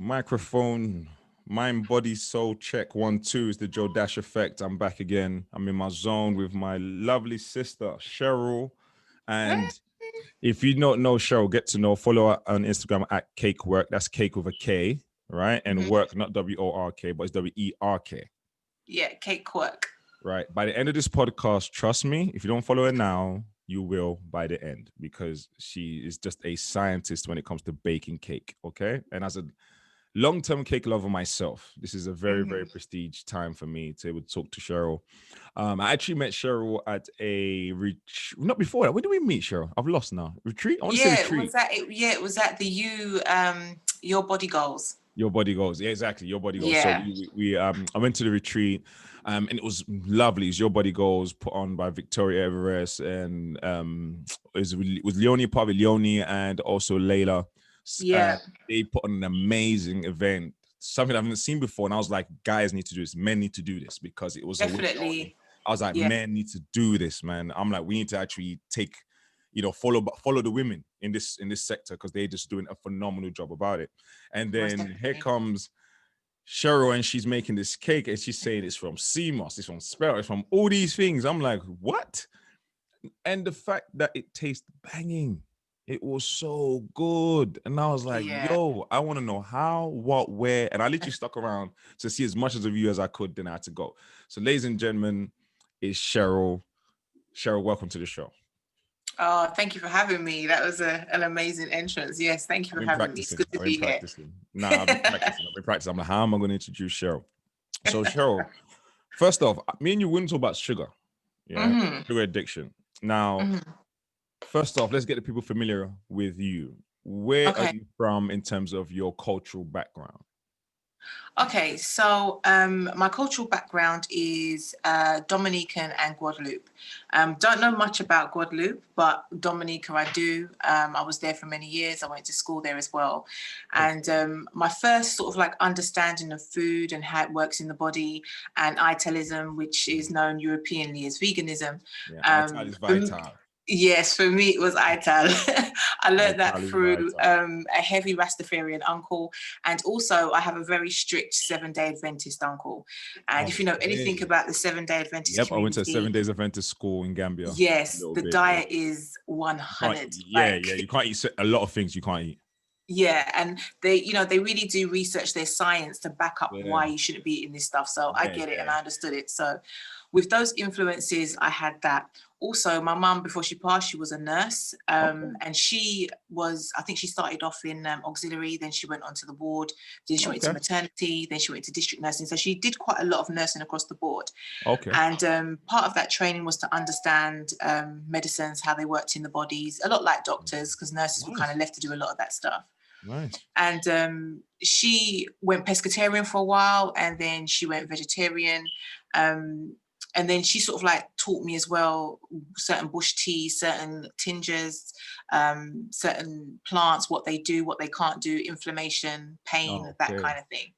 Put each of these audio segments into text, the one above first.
Microphone, mind, body, soul, check 1, 2 is the Joe Dash effect. I'm back again. I'm in my zone with my lovely sister, Cheryl. And if you don't know Cheryl, get to know, follow her on Instagram at Kakewerk. That's cake with a K, right? And work, not W-O-R-K, but it's W-E-R-K. Yeah, Kakewerk. Right. By the end of this podcast, trust me, if you don't follow her now, you will by the end, because she is just a scientist when it comes to baking cake. Okay. And as a long-term cake lover myself, this is a very, very prestige time for me to able to talk to Cheryl. I actually met Cheryl at a not before that. When did we meet, Cheryl? I've lost now. Retreat? I want to say retreat. It was at the Your Body Goals. Your Body Goals. Yeah, exactly. Your Body Goals. Yeah. So I went to the retreat, and it was lovely. It was Your Body Goals put on by Victoria Everest, and it was Leonie, part of Leonie, and also Layla. Yeah. They put on an amazing event, something I haven't seen before. And I was like, guys need to do this. Men need to do this, because it was definitely. I was like, men need to do this, man. I'm like, we need to actually take, follow the women in this sector, because they're just doing a phenomenal job about it. And then here comes Cheryl, and she's making this cake, and she's saying it's from sea moss, it's from sparrow, it's from all these things. I'm like, what? And the fact that it tastes banging. It was so good. And I was like, yo, I want to know how, what, where. And I literally stuck around to see as much of you as I could. Then I had to go. So ladies and gentlemen, it's Cheryl. Cheryl, welcome to the show. Oh, thank you for having me. That was an amazing entrance. Yes, thank you for having me. It's good to be here. No, I've been practicing. I'm like, how am I going to introduce Cheryl? So Cheryl, first off, me and you wouldn't talk about sugar. Yeah, sugar addiction. Now, first off, let's get the people familiar with you. Where are you from in terms of your cultural background? Okay, so my cultural background is Dominican and Guadeloupe. Don't know much about Guadeloupe, but Dominica I do. I was there for many years. I went to school there as well. And my first sort of like understanding of food and how it works in the body, and Italism, which is known Europeanly as veganism. Yeah, Ital is vital. Yes, for me it was Ital. I learned that through a heavy Rastafarian uncle, and also I have a very strict 7-day Adventist uncle. And if you know anything about the 7-day Adventist community, I went to a 7 days Adventist school in Gambia. Yes, the diet is 100. You can't eat a lot of things you can't eat. Yeah, and they really do research their science to back up why you shouldn't be eating this stuff. So I get it and I understood it. So with those influences, I had that. Also, my mum, before she passed, she was a nurse. And she was, I think she started off in auxiliary, then she went onto the ward, then she went to maternity, then she went to district nursing. So she did quite a lot of nursing across the board. And part of that training was to understand medicines, how they worked in the bodies, a lot like doctors, because nurses were kind of left to do a lot of that stuff. Nice. And she went pescatarian for a while, and then she went vegetarian. And then she sort of like taught me as well certain bush teas, certain tingers, certain plants, what they do, what they can't do, inflammation, pain, that kind of thing.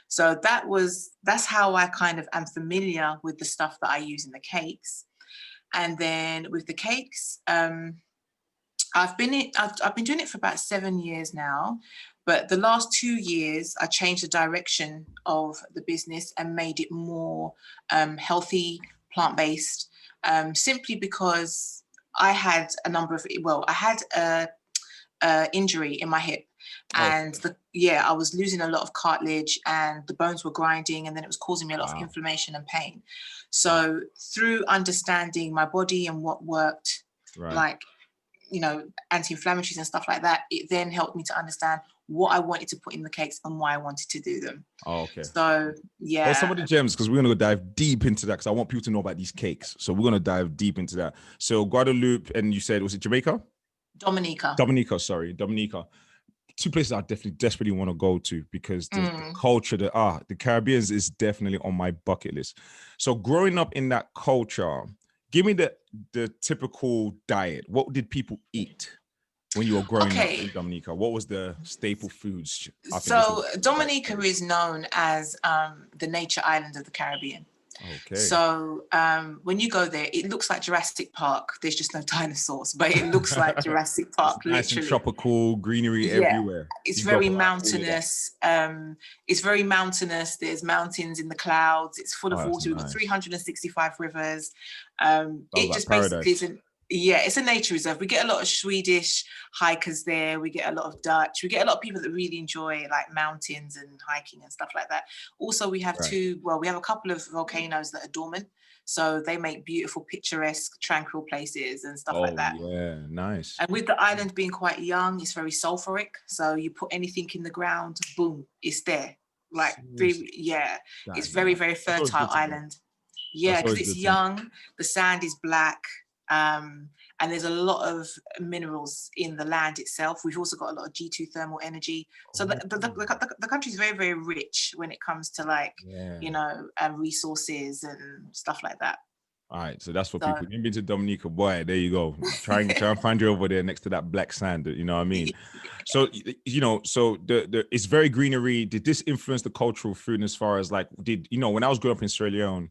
So that's how I kind of am familiar with the stuff that I use in the cakes. And then with the cakes, I've been doing it for about 7 years now, but the last 2 years I changed the direction of the business and made it more healthy, plant-based, simply because I had a injury in my hip, and I was losing a lot of cartilage, and the bones were grinding, and then it was causing me a lot of inflammation and pain. So through understanding my body and what worked, like, anti-inflammatories and stuff like that, it then helped me to understand what I wanted to put in the cakes and why I wanted to do them. So well, some of the gems, because we're going to dive deep into that, because I want people to know about these cakes. So we're going to dive deep into that. So Guadeloupe, and you said, was it Jamaica? Dominica. 2 places I desperately want to go to, because the culture, the Caribbean is definitely on my bucket list. So growing up in that culture, give me the typical diet. What did people eat when you were growing up in Dominica? What was the staple foods? So Dominica is known as the nature island of the Caribbean. Okay. So when you go there, it looks like Jurassic Park. There's just no dinosaurs, but it looks like Jurassic It's Park, nice and literally. tropical, greenery Yeah, everywhere. it's You go very for like all of that. mountainous. It's very mountainous. There's mountains in the clouds. It's full Oh, of that's water. We've got nice. 365 rivers. Sounds It like just basically paradise. isn't. Yeah, it's a nature reserve. We get a lot of Swedish hikers there. We get a lot of Dutch. We get a lot of people that really enjoy like mountains and hiking and stuff like that. Also, we have Right. we have a couple of volcanoes that are dormant. So they make beautiful, picturesque, tranquil places and stuff like that. Yeah, nice. And with the island being quite young, it's very sulfuric. So you put anything in the ground, boom, it's there. Like, it's very, very fertile island. Yeah, because it's young, the sand is black, and there's a lot of minerals in the land itself. We've also got a lot of G2 thermal energy. So the country is very, very rich when it comes to like, resources and stuff like that. All right, so that's for people. You've been to Dominica, boy. There you go. Try and find you over there next to that black sand. You know what I mean? So the it's very greenery. Did this influence the cultural food as far as like when I was growing up in Sierra Leone,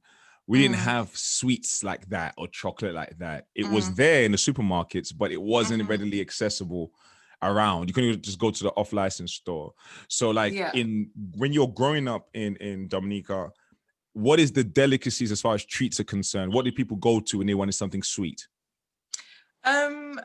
we didn't have sweets like that or chocolate like that. It was there in the supermarkets, but it wasn't readily accessible around. You couldn't just go to the off-license store. So like when you're growing up in Dominica, what is the delicacies as far as treats are concerned? What do people go to when they wanted something sweet? When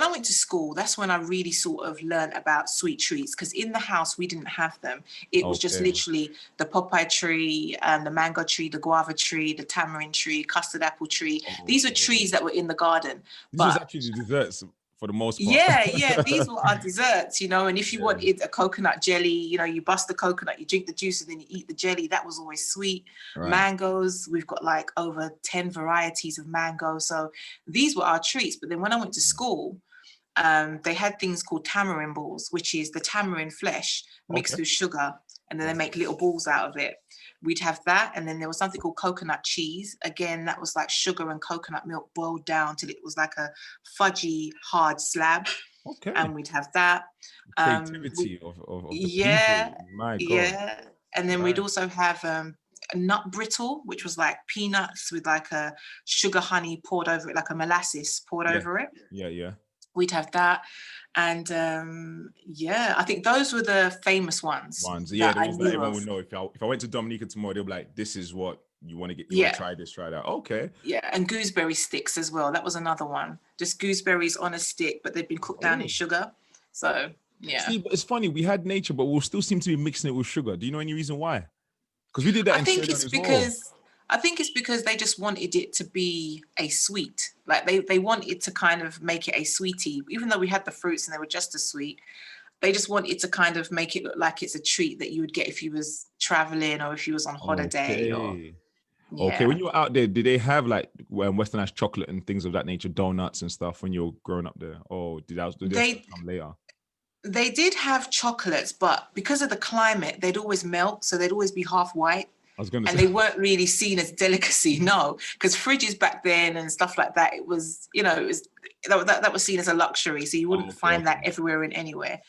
I went to school, that's when I really sort of learned about sweet treats, because in the house we didn't have them. It was just literally the papaya tree, the mango tree, the guava tree, the tamarind tree, custard apple tree. These are trees that were in the garden. This was actually the desserts for the most part. Yeah, these were our desserts, and if you wanted a coconut jelly, you bust the coconut, you drink the juice, and then you eat the jelly. That was always sweet. Right. Mangoes, we've got like over 10 varieties of mango. So these were our treats. But then when I went to school, they had things called tamarind balls, which is the tamarind flesh mixed with sugar, and then they make little balls out of it. We'd have that, and then there was something called coconut cheese. Again, that was like sugar and coconut milk boiled down till it was like a fudgy, hard slab. Okay. And we'd have that. Creativity of people. My God. Yeah. And then we'd also have a nut brittle, which was like peanuts with like a sugar honey poured over it, like a molasses poured over it. Yeah. We'd have that. And I think those were the famous ones. Yeah, the ones that everyone would know. If I went to Dominica tomorrow, they'll be like, this is what you want to get. You want to try this, try that. Okay. Yeah, and gooseberry sticks as well. That was another one. Just gooseberries on a stick, but they've been cooked down in sugar. So, yeah. See, it's funny. We had nature, but we'll still seem to be mixing it with sugar. Do you know any reason why? Because we did that I think it's because they just wanted it to be a sweet. Like they wanted to kind of make it a sweetie, even though we had the fruits and they were just as sweet. They just wanted to kind of make it look like it's a treat that you would get if you was traveling or if you was on holiday. Okay, when you were out there, did they have like westernized chocolate and things of that nature, donuts and stuff when you were growing up there? Or did they come later? They did have chocolates, but because of the climate, they'd always melt, so they'd always be half white. They weren't really seen as delicacy, no, because fridges back then and stuff like that, it was, that was seen as a luxury, so you wouldn't find that everywhere and anywhere.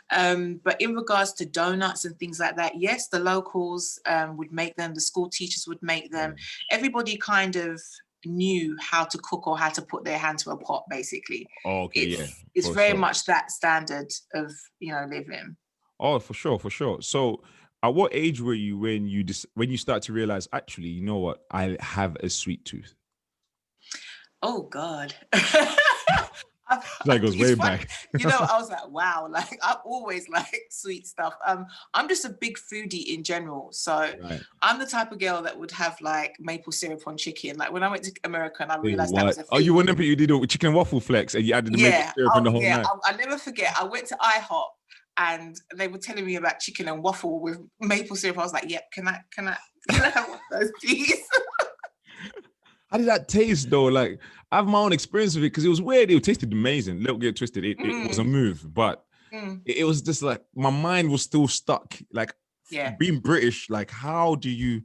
But in regards to donuts and things like that, yes, the locals would make them, the school teachers would make them. Everybody kind of knew how to cook or how to put their hand to a pot, basically. It's very much that standard of living. Oh, for sure. So at what age were you when you start to realize, actually, you know what, I have a sweet tooth? Oh God. That goes way back. I was like, wow, like I've always liked sweet stuff. I'm just a big foodie in general. So I'm the type of girl that would have like maple syrup on chicken. Like when I went to America and I realized that was a thing. Oh, you wouldn't put you did it with chicken and waffle flex and you added the maple syrup in the whole night. I never forget. I went to IHOP and they were telling me about chicken and waffle with maple syrup. I was like, yep, can I have one of those, please? How did that taste though? Like I have my own experience with it because it was weird. It tasted amazing. Little get twisted. It was a move, but it was just like my mind was still stuck. Like being British, like how do you,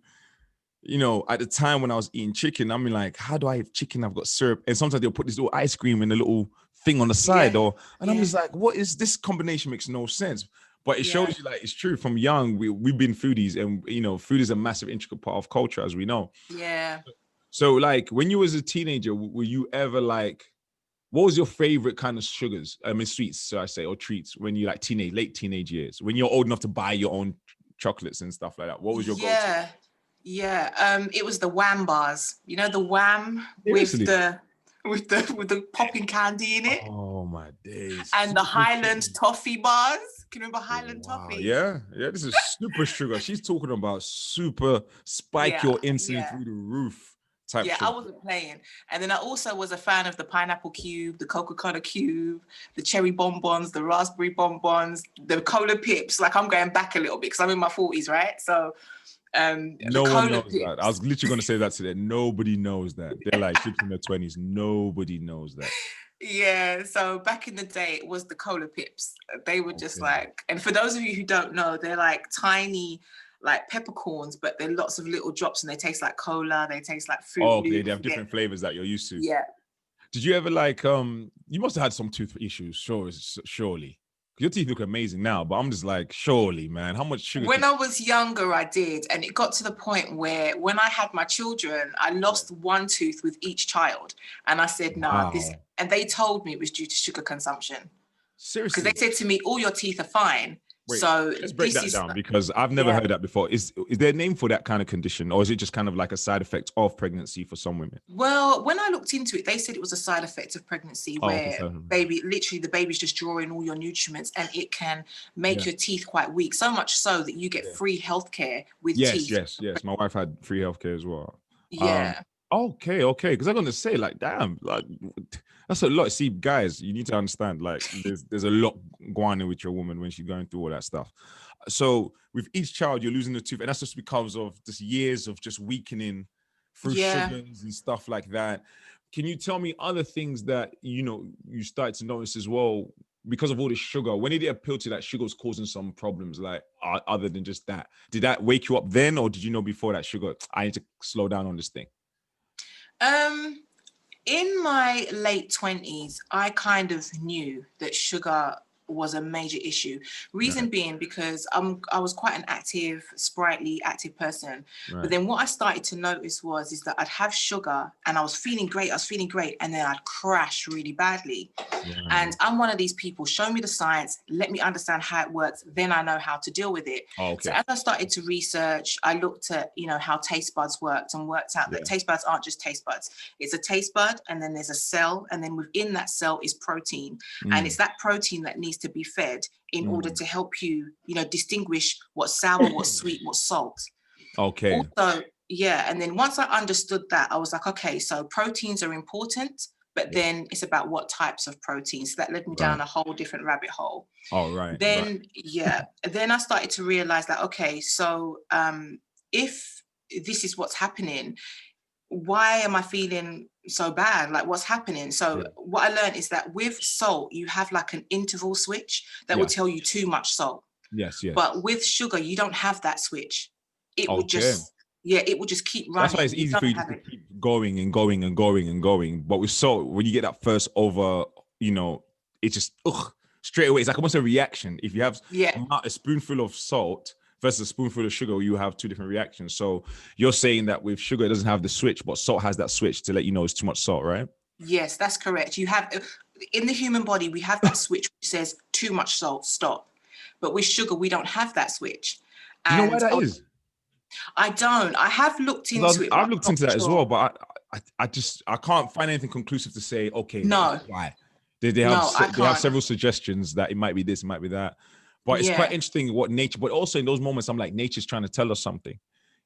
at the time when I was eating chicken, I mean, like, how do I have chicken? I've got syrup, and sometimes they'll put this little ice cream in a little thing on the side, I'm just like, what is this combination? Makes no sense. But it shows you like it's true. From young, we've been foodies, and you know, food is a massive intricate part of culture, as we know. Yeah. So like when you was a teenager, were you ever like, what was your favorite kind of sugars? I mean, sweets, so I say, or treats when you like late teenage years, when you're old enough to buy your own chocolates and stuff like that. What was your go-to? Yeah. It was the Wham bars. You know, the Wham Seriously? with the popping candy in it. Oh my days. And the Super Highland sugar. toffee bars. Can you remember Highland Wow. toffee? Yeah. This is super sugar. She's talking about super spike your insulin through the roof type Yeah, sugar. I wasn't playing. And then I also was a fan of the pineapple cube, the Coca-Cola cube, the cherry bonbons, the raspberry bonbons, the cola pips. Like, I'm going back a little bit because I'm in my 40s, right? So no one knows that. I was literally going to say that today. Nobody knows that. They're like kids in their 20s. Nobody knows that. Yeah, so back in the day, it was the cola pips. They were just like, and for those of you who don't know, they're like tiny, like peppercorns, but they're lots of little drops, and they taste like cola. They taste like fruit. Oh, okay. They have different flavors that you're used to. Yeah. Did you ever like you must have had some tooth issues, surely. Your teeth look amazing now, but I'm just like, surely, man, how much sugar? When I was younger, I did. And it got to the point where when I had my children, I lost one tooth with each child. And I said, nah, this, and they told me it was due to sugar consumption. Seriously? Because they said to me, all your teeth are fine. Wait, so let's break that down, because I've never heard that before. Is there a name for that kind of condition, or is it just kind of like a side effect of pregnancy for some women? Well, when I looked into it, they said it was a side effect of pregnancy where the baby's just drawing all your nutriments, and it can make your teeth quite weak, so much so that you get free healthcare with teeth. Yes. My wife had free healthcare as well. Yeah. Okay. Because I'm gonna say, like, damn, like that's a lot. See, guys, you need to understand, like, there's a lot going on with your woman when she's going through all that stuff. So with each child, you're losing the tooth, and that's just because of just years of just weakening through sugars and stuff like that. Can you tell me other things that you start to notice as well because of all the sugar? When did it appeal to that sugar was causing some problems, like other than just that? Did that wake you up then, or did you know before that sugar, I need to slow down on this thing? In my late 20s, I kind of knew that sugar was a major issue. Reason being because I was quite an active, sprightly, active person. Right. But then what I started to notice is that I'd have sugar and I was feeling great, and then I'd crash really badly. Yeah. And I'm one of these people, show me the science, let me understand how it works, then I know how to deal with it. Oh, okay. So as I started to research, I looked at, how taste buds worked and worked out that taste buds aren't just taste buds. It's a taste bud, and then there's a cell, and then within that cell is protein. And it's that protein that needs to be fed in order to help you, distinguish what's sour, what's sweet, what's salt. Okay. Also, and then once I understood that, I was like, okay, so proteins are important, but then it's about what types of proteins. So that led me down a whole different rabbit hole. Oh, right. Then, then I started to realize that, okay, so if this is what's happening, why am I feeling so bad? Like, what's happening? So what I learned is that with salt, you have like an interval switch that will tell you too much salt. Yes. But with sugar, you don't have that switch. It will just, it will just keep running. That's why it's easy for you to keep going and going and going and going. But with salt, when you get that first over, it's just, straight away. It's like almost a reaction. If you have a spoonful of salt versus a spoonful of sugar, you have two different reactions. So you're saying that with sugar, it doesn't have the switch, but salt has that switch to let you know it's too much salt, right? Yes, that's correct. You have, in the human body, we have that switch which says too much salt, stop. But with sugar, we don't have that switch. Do you know why that is? I don't. I have looked into it. I've looked into that as well, but I can't find anything conclusive to say, okay, no. Why? They have several suggestions that it might be this, it might be that. But it's quite interesting what nature, but also in those moments, I'm like, nature's trying to tell us something.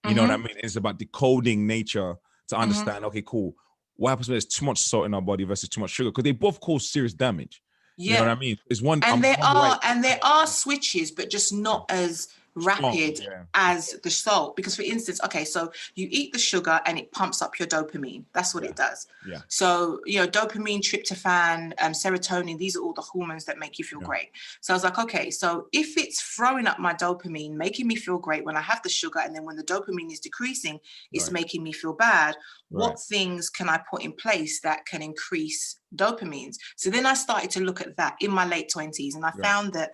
You know what I mean? It's about decoding nature to understand, okay, cool. What happens when there's too much salt in our body versus too much sugar? Because they both cause serious damage. You know what I mean? It's one. And there are switches, but just not as rapid as the salt. Because for instance, okay, so you eat the sugar and it pumps up your dopamine. That's what it does. Yeah. So, dopamine, tryptophan, serotonin, these are all the hormones that make you feel great. So I was like, okay, so if it's throwing up my dopamine, making me feel great when I have the sugar, and then when the dopamine is decreasing, it's making me feel bad. What things can I put in place that can increase dopamines? So then I started to look at that in my late 20s, and I found that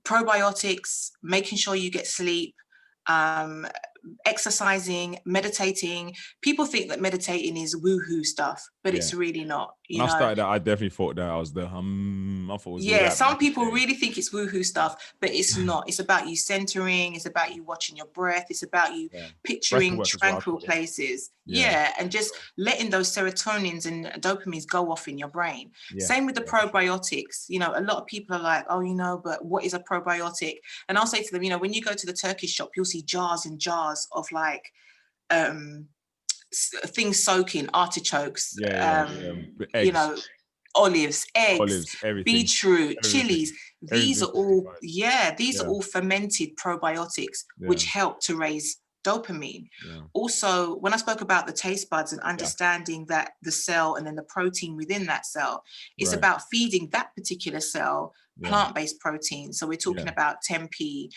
probiotics, making sure you get sleep, exercising, meditating. People think that meditating is woohoo stuff, but it's really not. When I started that, I definitely thought that I was I thought it was all that. Some people really think it's woohoo stuff, but it's not. It's about you centering. It's about you watching your breath. It's about you picturing tranquil places. And just letting those serotonins and dopamines go off in your brain. Same with the probiotics. You know, a lot of people are like, oh, you know, but what is a probiotic? And I'll say to them, you know, when you go to the Turkish shop, you'll see jars and jars of like things soaking, artichokes, you know, olives, eggs, beetroot, chilies. These are all, these are all fermented probiotics, which help to raise dopamine. Also, when I spoke about the taste buds and understanding that the cell and then the protein within that cell, it's about feeding that particular cell plant-based protein. So we're talking about tempeh,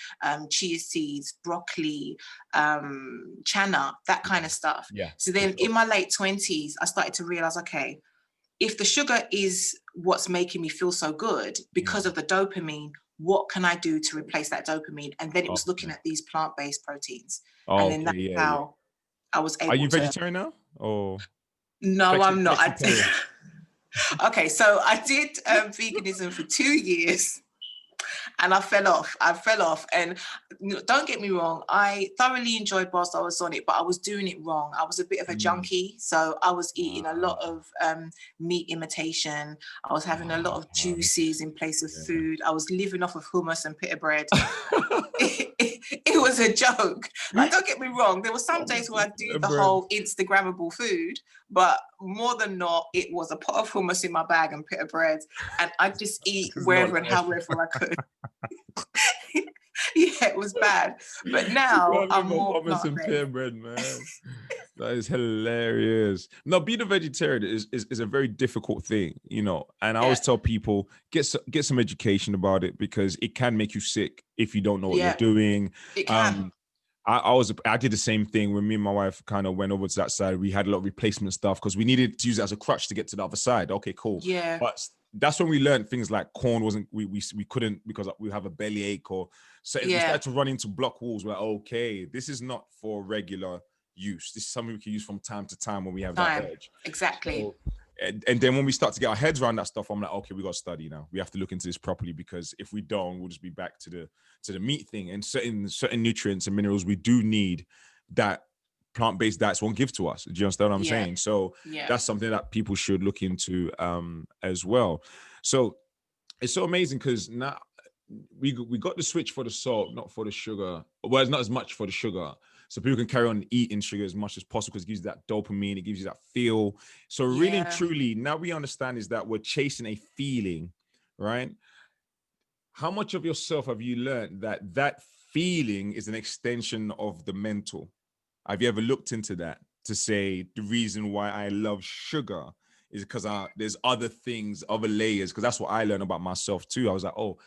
chia seeds, broccoli, chana, that kind of stuff. So then in my late 20s, I started to realize, okay, if the sugar is what's making me feel so good because of the dopamine, what can I do to replace that dopamine? And then it was looking at these plant-based proteins. And then that's how I was able to... Are you vegetarian now? Or no, I'm not. Okay, so I did veganism for 2 years. And I fell off. And don't get me wrong, I thoroughly enjoyed whilst I was on it, but I was doing it wrong. I was a bit of a junkie. So I was eating a lot of meat imitation. I was having a lot of juices in place of food. I was living off of hummus and pita bread. It was a joke. Like, don't get me wrong, there were some days where I'd do the whole Instagrammable food, but more than not, it was a pot of hummus in my bag and pita bread, and I'd just eat wherever and however I could. It was bad. But now I'm more hummus and pita bread, man. That is hilarious. No, being a vegetarian is a very difficult thing, you know. And I always tell people, get some education about it, because it can make you sick if you don't know what you're doing. It can. I did the same thing when me and my wife kind of went over to that side. We had a lot of replacement stuff because we needed to use it as a crutch to get to the other side. Okay, cool. Yeah. But that's when we learned things like corn wasn't, we couldn't, because we have a bellyache, or so we started to run into block walls. We're like, okay, this is not for regular use. This is something we can use from time to time when we have that urge. Exactly. So, and then when we start to get our heads around that stuff, I'm like, okay, we got to study now. We have to look into this properly, because if we don't, we'll just be back to the meat thing. And certain nutrients and minerals we do need that plant-based diets won't give to us. Do you understand what I'm saying? So that's something that people should look into as well. So it's so amazing, because now we got the switch for the salt, not for the sugar. Well, it's not as much for the sugar. So people can carry on eating sugar as much as possible, because it gives you that dopamine, it gives you that feel. So really and truly, now we understand is that we're chasing a feeling, right? How much of yourself have you learned that feeling is an extension of the mental? Have you ever looked into that, to say the reason why I love sugar is because there's other things, other layers? Because that's what I learned about myself too. I was like, oh,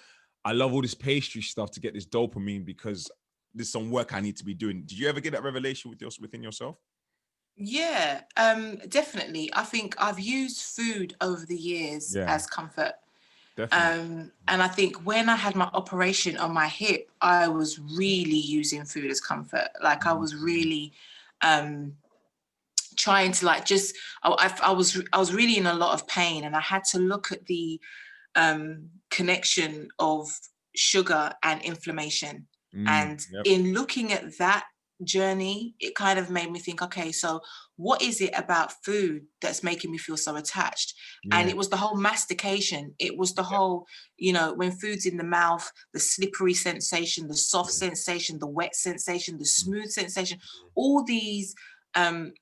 I love all this pastry stuff to get this dopamine because there's some work I need to be doing. Did you ever get that revelation within yourself? Yeah, definitely. I think I've used food over the years as comfort. Definitely. And I think when I had my operation on my hip, I was really using food as comfort. Like I was really trying to like just, I was really in a lot of pain, and I had to look at the connection of sugar and inflammation. And in looking at that journey, it kind of made me think, okay, so what is it about food that's making me feel so attached? And it was the whole mastication. It was the whole, you know, when food's in the mouth, the slippery sensation, the soft sensation, the wet sensation, the smooth sensation, all these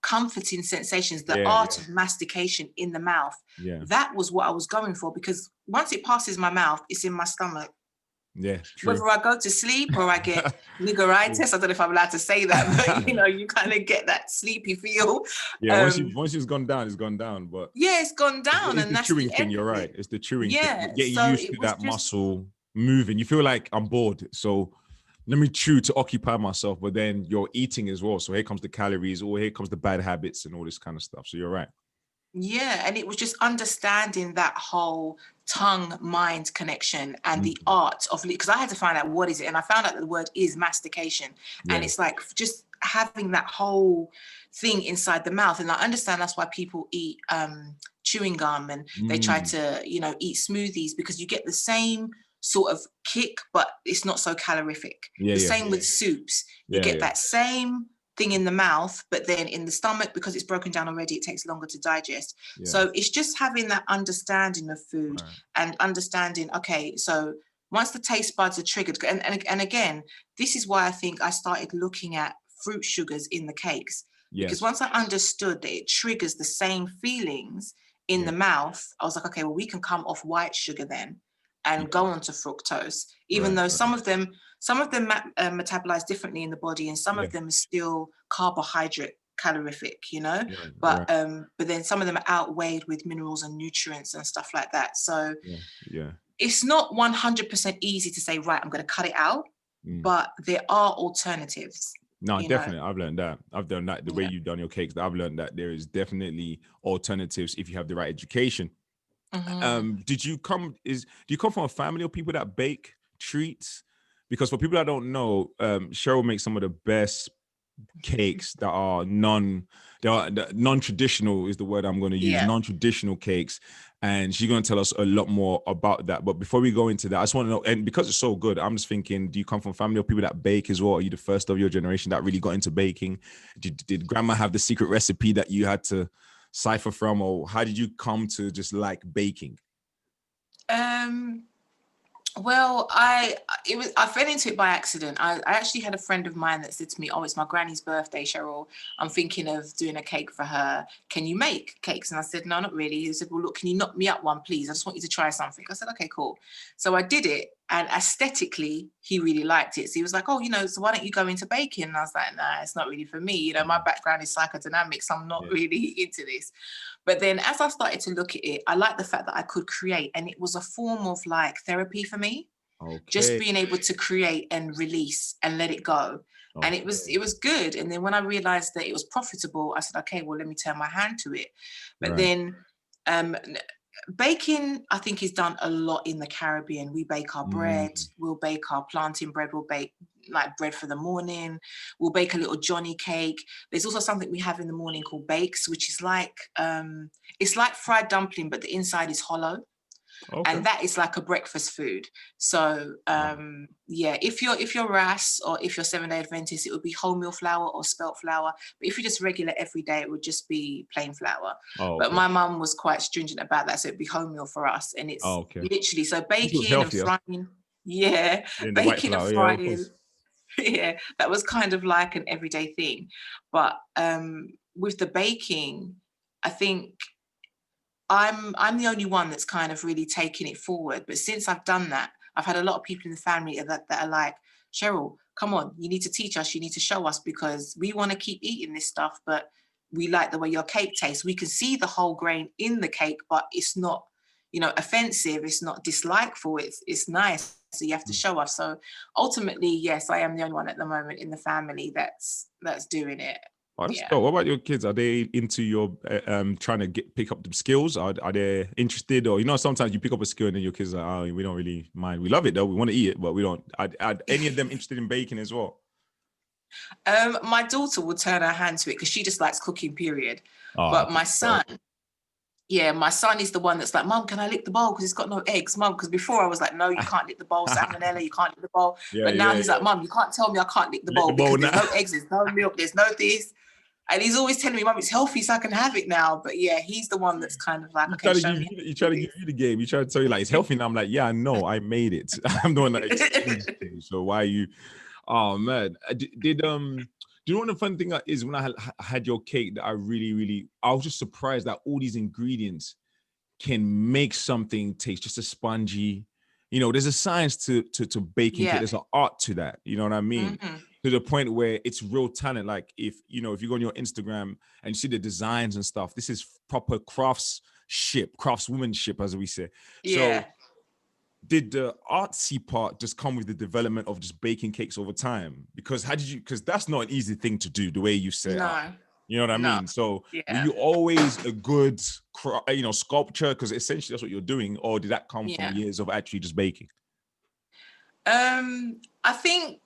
comforting sensations, the art of mastication in the mouth. That was what I was going for, because once it passes my mouth, it's in my stomach. Yeah, true. Whether I go to sleep or I get niggeritis, I don't know if I'm allowed to say that, but you know, you kind of get that sleepy feel. Yeah, once it's gone down, it's gone down. But it's gone down, it's and the that's chewing the thing. You're right. It's the chewing thing. Getting so used to that muscle moving. You feel like I'm bored, so let me chew to occupy myself. But then you're eating as well, so here comes the calories, or here comes the bad habits and all this kind of stuff. So you're right. Yeah, and it was just understanding that whole tongue-mind connection and the art of, because I had to find out what is it, and I found out that the word is mastication, and it's like just having that whole thing inside the mouth. And I understand that's why people eat chewing gum, and they try to, you know, eat smoothies, because you get the same sort of kick, but it's not so calorific. The same with soups, you get that same thing in the mouth, but then in the stomach, because it's broken down already, it takes longer to digest. So it's just having that understanding of food and understanding, okay, so once the taste buds are triggered, and again, this is why I think I started looking at fruit sugars in the cakes, because once I understood that it triggers the same feelings in the mouth, I was like, okay, well, we can come off white sugar then and go on to fructose, even though some of them metabolize differently in the body, and some of them are still carbohydrate calorific, you know, but then some of them are outweighed with minerals and nutrients and stuff like that. So it's not 100% easy to say, right, I'm going to cut it out, but there are alternatives. No, definitely. I've learned that. I've done that. The way you've done your cakes, I've learned that there is definitely alternatives if you have the right education. Do you come from a family of people that bake treats? Because for people that don't know, Cheryl makes some of the best cakes that are non-traditional is the word I'm going to use, non-traditional cakes, and she's going to tell us a lot more about that. But before we go into that, I just want to know, and because it's so good, I'm just thinking, do you come from a family of people that bake as well? Are you the first of your generation that really got into baking? Did grandma have the secret recipe that you had to cipher from, or how did you come to just like baking? Well, I fell into it by accident. I actually had a friend of mine that said to me, "Oh, it's my granny's birthday, Cheryl. I'm thinking of doing a cake for her. Can you make cakes?" And I said, "No, not really." He said, "Well, look, can you knock me up one, please? I just want you to try something." I said, "Okay, cool." So I did it, and aesthetically, he really liked it. So he was like, "Oh, you know, so why don't you go into baking?" And I was like, "Nah, it's not really for me. You know, my background is psychodynamics. I'm not really into this." But then as I started to look at it, I liked the fact that I could create, and it was a form of like therapy for me. Just being able to create and release and let it go. And it was good. And then when I realized that it was profitable, I said, okay, well, let me turn my hand to it. But then baking, I think, is done a lot in the Caribbean. We bake our bread, we'll bake our plantain bread, we'll bake like bread for the morning, we'll bake a little Johnny cake. There's also something we have in the morning called bakes, which is like it's like fried dumpling, but the inside is hollow. And that is like a breakfast food. So if you're RAS or if you're 7-day Adventist, it would be wholemeal flour or spelt flour. But if you're just regular every day, it would just be plain flour. But my mum was quite stringent about that, so it'd be wholemeal for us. And it's literally, so baking and frying. Baking and frying. That was kind of like an everyday thing. But with the baking, I think I'm the only one that's kind of really taking it forward. But since I've done that, I've had a lot of people in the family that are like, "Cheryl, come on, you need to teach us, you need to show us, because we want to keep eating this stuff, but we like the way your cake tastes. We can see the whole grain in the cake, but it's not, you know, offensive, it's not dislikeful, it's nice. So you have to show us." So ultimately, yes, I am the only one at the moment in the family that's doing it. Oh, that's dope. What about your kids? Are they into your trying to pick up the skills? Are they interested? Or, you know, sometimes you pick up a skill and then your kids are like, "Oh, we don't really mind. We love it though. We want to eat it, but we don't." Are any of them interested in baking as well? My daughter will turn her hand to it because she just likes cooking, period. But my son, my son is the one that's like, "Mum, can I lick the bowl? Because it's got no eggs, Mum." Because before I was like, "No, you can't lick the bowl, salmonella, you can't lick the bowl." But now he's like, "Mum, you can't tell me I can't lick the bowl because there's no eggs, there's no milk, there's no this." And he's always telling me, "Mum, it's healthy, so I can have it now." But yeah, he's the one that's kind of like, "Okay, show me." You try to give you the game. You try to tell you like it's healthy now. I'm like, yeah, I know, I made it. I'm the one that exchanged it. So why are you? Oh man, do you know what the fun thing is when I had your cake that I was just surprised that all these ingredients can make something taste just a spongy. You know, there's a science to baking cake. There's an art to that. You know what I mean? To the point where it's real talent. Like if you go on your Instagram and you see the designs and stuff, this is proper craftswomanship, as we say. So did the artsy part just come with the development of just baking cakes over time? Because because that's not an easy thing to do, the way you say. No. You know what I No. mean? So were Yeah. you always a good, sculptor? Because essentially that's what you're doing. Or did that come from years of actually just baking? I think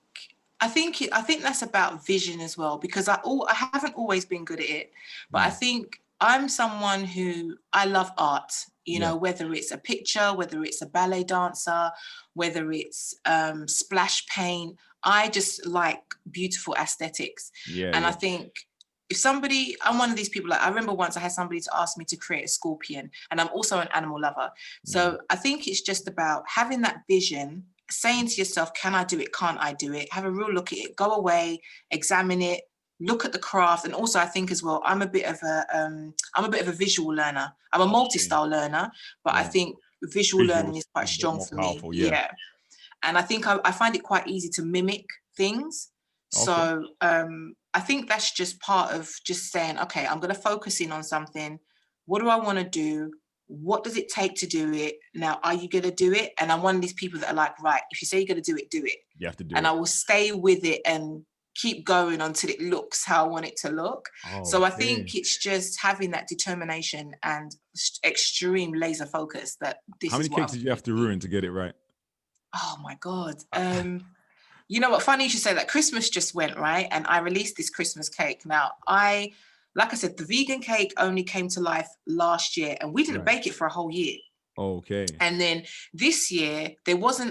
that's about vision as well, because I haven't always been good at it, but I think I'm someone who, I love art, you know, whether it's a picture, whether it's a ballet dancer, whether it's splash paint. I just like beautiful aesthetics. I think if I'm one of these people, like I remember once I had somebody to ask me to create a scorpion, and I'm also an animal lover. So I think it's just about having that vision, saying to yourself, can I do it? Can't I do it? Have a real look at it, go away, examine it, look at the craft. And also I think as well, I'm a bit of a visual learner. I'm a multi-style learner, but I think visual learning is quite strong for me. Yeah. And I think I find it quite easy to mimic things. So I think that's just part of just saying, okay, I'm going to focus in on something. What do I want to do? What does it take to do it? Now, are you going to do it? And I'm one of these people that are like, right, if you say you're going to do it, do it. You have to do it. And I will stay with it and keep going until it looks how I want it to look. So I think it's just having that determination and extreme laser focus that this is what. How many cakes did you have to ruin to get it right? Oh my God. You know what? Funny you should say that. Christmas just went, right? And I released this Christmas cake. Now, like I said, the vegan cake only came to life last year, and we didn't bake it for a whole year. Okay. And then this year,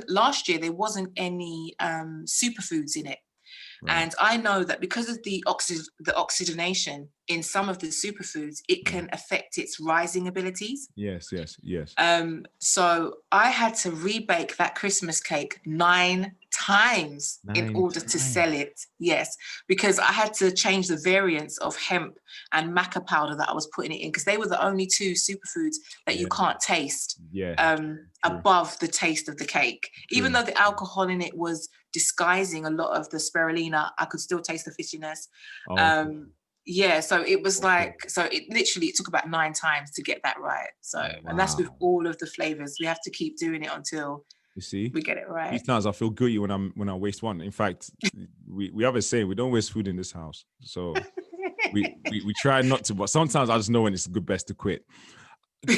last year, there wasn't any superfoods in it. And I know that because of the oxidation in some of the superfoods, it can affect its rising abilities. Yes. So I had to rebake that Christmas cake 9 times in order to sell it. Yes, because I had to change the variants of hemp and maca powder that I was putting it in, because they were the only 2 superfoods that you can't taste above the taste of the cake. Even though the alcohol in it was disguising a lot of the spirulina, I could still taste the fishiness. So it was it took about 9 times to get that right. So and that's with all of the flavors. We have to keep doing it until we get it right. These times I feel guilty when I waste one. In fact, we have a saying, we don't waste food in this house. So we try not to, but sometimes I just know when it's best to quit.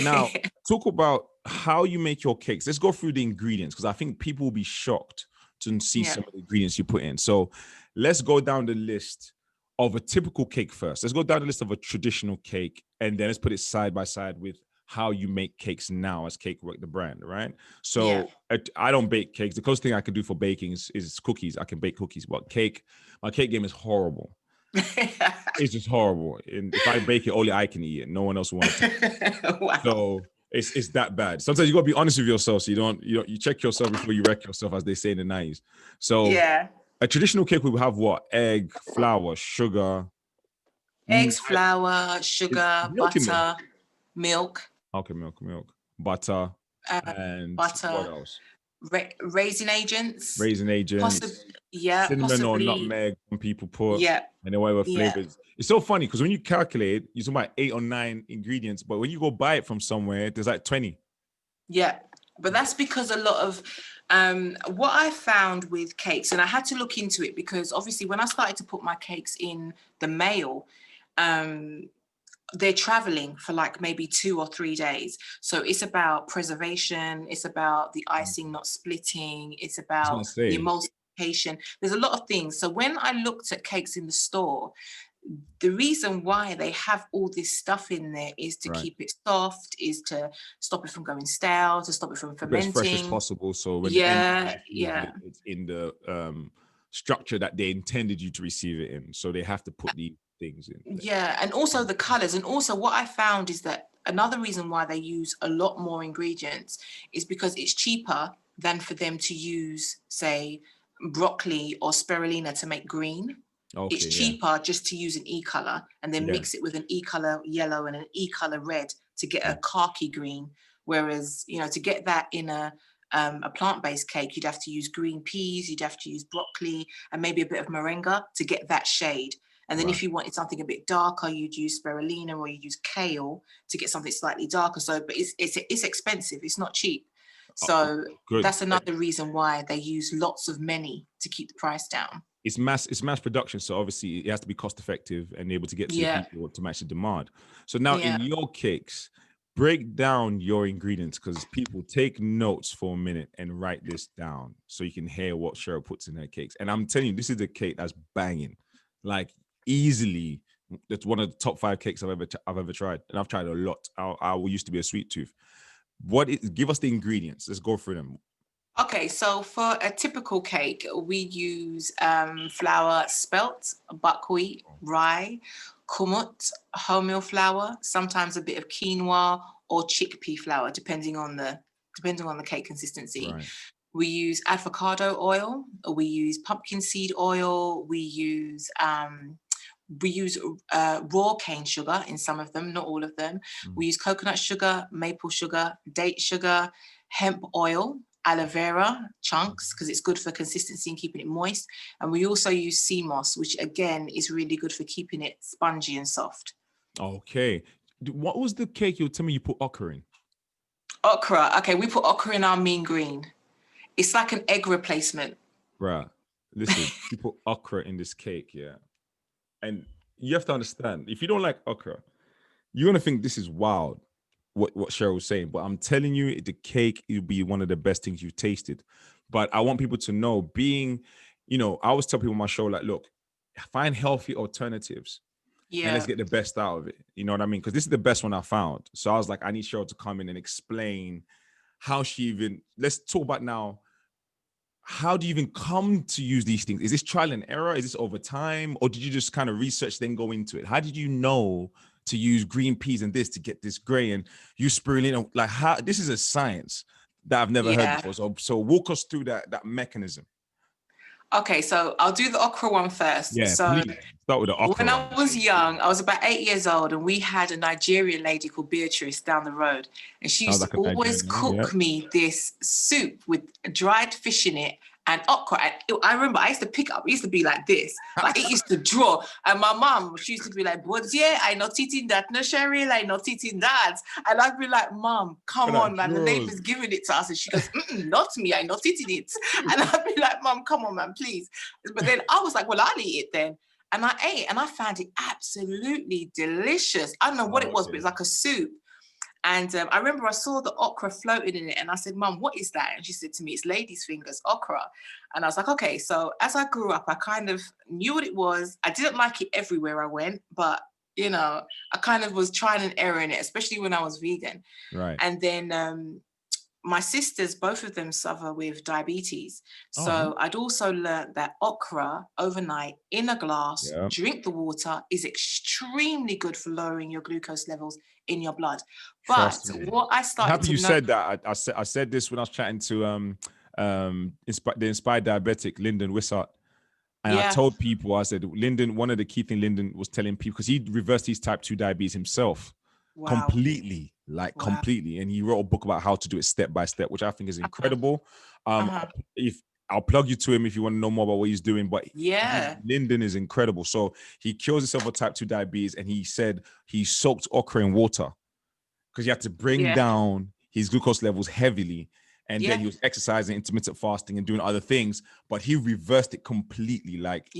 Now, talk about how you make your cakes. Let's go through the ingredients, because I think people will be shocked to see some of the ingredients you put in. So let's go down the list of a typical cake first. Let's go down the list of a traditional cake, and then let's put it side by side with how you make cakes now as Kakewerk, the brand, right? So I don't bake cakes. The closest thing I can do for baking is cookies. I can bake cookies, but my cake game is horrible. It's just horrible. And if I bake it, only I can eat it. No one else wants it. So it's that bad. Sometimes you gotta be honest with yourself, so you check yourself before you wreck yourself, as they say in the 90s. So a traditional cake will have what? Egg, flour, sugar. Eggs, flour, sugar, butter, milk. Okay, milk, butter, and butter. What else? Raisin agents. Cinnamon possibly. or nutmeg. Some people put. Yeah. And then whatever flavors. It's so funny because when you calculate, you're talking about 8 or 9 ingredients, but when you go buy it from somewhere, there's like 20. Yeah, but that's because a lot of what I found with cakes, and I had to look into it because obviously when I started to put my cakes in the mail, they're traveling for like maybe 2 or 3 days. So it's about preservation. It's about the icing not splitting. It's about the emulsification. There's a lot of things. So when I looked at cakes in the store, the reason why they have all this stuff in there is to keep it soft, is to stop it from going stale, to stop it from fermenting. As fresh as possible. So when it's in the structure that they intended you to receive it in. So they have to put these things in there. Yeah, and also the colors. And also what I found is that another reason why they use a lot more ingredients is because it's cheaper than for them to use, say, broccoli or spirulina to make green. Okay, it's cheaper just to use an e-color and then mix it with an e-color yellow and an e-color red to get a khaki green. Whereas, to get that in a plant-based cake, you'd have to use green peas, you'd have to use broccoli and maybe a bit of moringa to get that shade. And then if you wanted something a bit darker, you'd use spirulina or you'd use kale to get something slightly darker. So, but it's expensive. It's not cheap. So that's another reason why they use lots of many to keep the price down. it's mass production, so obviously it has to be cost effective and able to get to the Yeah. people to match the demand. So now Yeah. in your cakes, break down your ingredients, because people take notes for a minute and write this down so you can hear what Cheryl puts in her cakes. And I'm telling you, this is the cake that's banging, like easily. That's one of the top 5 cakes I've ever tried, and I've tried a lot. I used to be a sweet tooth. Give us the ingredients. Let's go through them. Okay, so for a typical cake, we use flour, spelt, buckwheat, rye, kumut, wholemeal flour, sometimes a bit of quinoa or chickpea flour, depending on the cake consistency. Right. We use avocado oil, we use pumpkin seed oil, we use raw cane sugar in some of them, not all of them. We use coconut sugar, maple sugar, date sugar, hemp oil, aloe vera chunks, because it's good for consistency and keeping it moist. And we also use sea moss, which again is really good for keeping it spongy and soft. Okay. What was the cake you tell me you put okra in? Okra. Okay, we put okra in our mean green. It's like an egg replacement. Right. Listen, you put okra in this cake, yeah. And you have to understand, if you don't like okra, you're gonna think this is wild, what Cheryl was saying. But I'm telling you, the cake will be one of the best things you've tasted. But I want people to know, I always tell people on my show, like, look, find healthy alternatives. And Yeah. let's get the best out of it. You know what I mean? Because this is the best one I found. So I was like, I need Cheryl to come in and explain how let's talk about now, how do you even come to use these things? Is this trial and error? Is this over time? Or did you just kind of research, then go into it? How did you know to use green peas and this to get this gray, and you spirulina? Like, how, this is a science that I've never heard before. So walk us through that mechanism. Okay, so I'll do the okra one first. Yeah, so please start with the okra when one. I was young, I was about 8 years old, and we had a Nigerian lady called Beatrice down the road, and she used to always cook me this soup with dried fish in it and okra. And I remember I used to pick up, it used to be like this, like it used to draw. And my mom, she used to be like, but yeah, I'm not eating that, no Cheryl, I'm not eating that. And I'd be like, Mom, come on, man, the neighbor's giving it to us. And she goes, not me, I'm not eating it. And I'd be like, Mom, come on, man, please. But then I was like, well, I'll eat it then. And I ate, and I found it absolutely delicious. I don't know what it was, but it's like a soup. And I remember I saw the okra floating in it, and I said, Mum, what is that? And she said to me, it's lady's fingers, okra. And I was like, okay. So as I grew up, I kind of knew what it was. I didn't like it everywhere I went, but I kind of was trying and erroring it, especially when I was vegan. Right. And then my sisters, both of them suffer with diabetes. So I'd also learned that okra overnight in a glass, drink the water, is extremely good for lowering your glucose levels in your blood. But what I started happy to you said that. I said this when I was chatting to the Inspired Diabetic, Lyndon Wissart. And I told people, I said, Lyndon, one of the key things Lyndon was telling people, because he reversed his type 2 diabetes himself. Completely, completely. And he wrote a book about how to do it step by step, which I think is incredible. If I'll plug you to him if you want to know more about what he's doing. But Lyndon is incredible. So he cures himself with type 2 diabetes, and he said he soaked okra in water because he had to bring down his glucose levels heavily. And then he was exercising, intermittent fasting, and doing other things, but he reversed it completely, like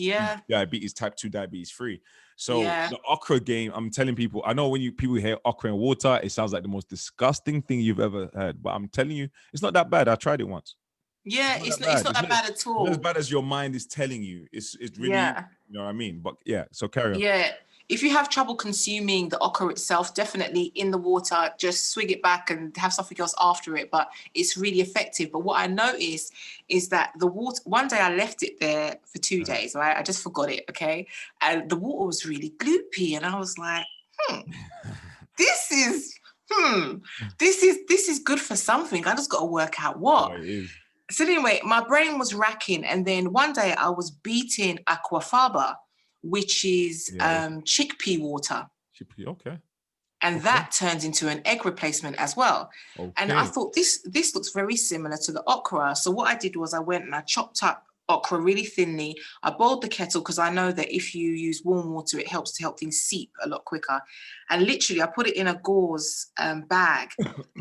diabetes, type 2 diabetes free. So the okra game, I'm telling people, I know when people hear okra and water, it sounds like the most disgusting thing you've ever heard, but I'm telling you, it's not that bad. I tried it once. Yeah, it's not that bad at all. Not as bad as your mind is telling you. It's really, you know what I mean? But so carry on. Yeah. If you have trouble consuming the okra itself, definitely in the water, just swig it back and have something else after it. But it's really effective. But what I noticed is that the water, one day I left it there for 2 days, right? I just forgot it, okay? And the water was really gloopy. And I was like, this is good for something. I just got to work out what. So anyway, my brain was racking. And then one day I was beating aquafaba, which is chickpea water. Chickpea, okay. And that turns into an egg replacement as well. Okay. And I thought this looks very similar to the okra. So what I did was I went and I chopped up okra really thinly. I boiled the kettle because I know that if you use warm water, it helps to help things seep a lot quicker. And literally I put it in a gauze bag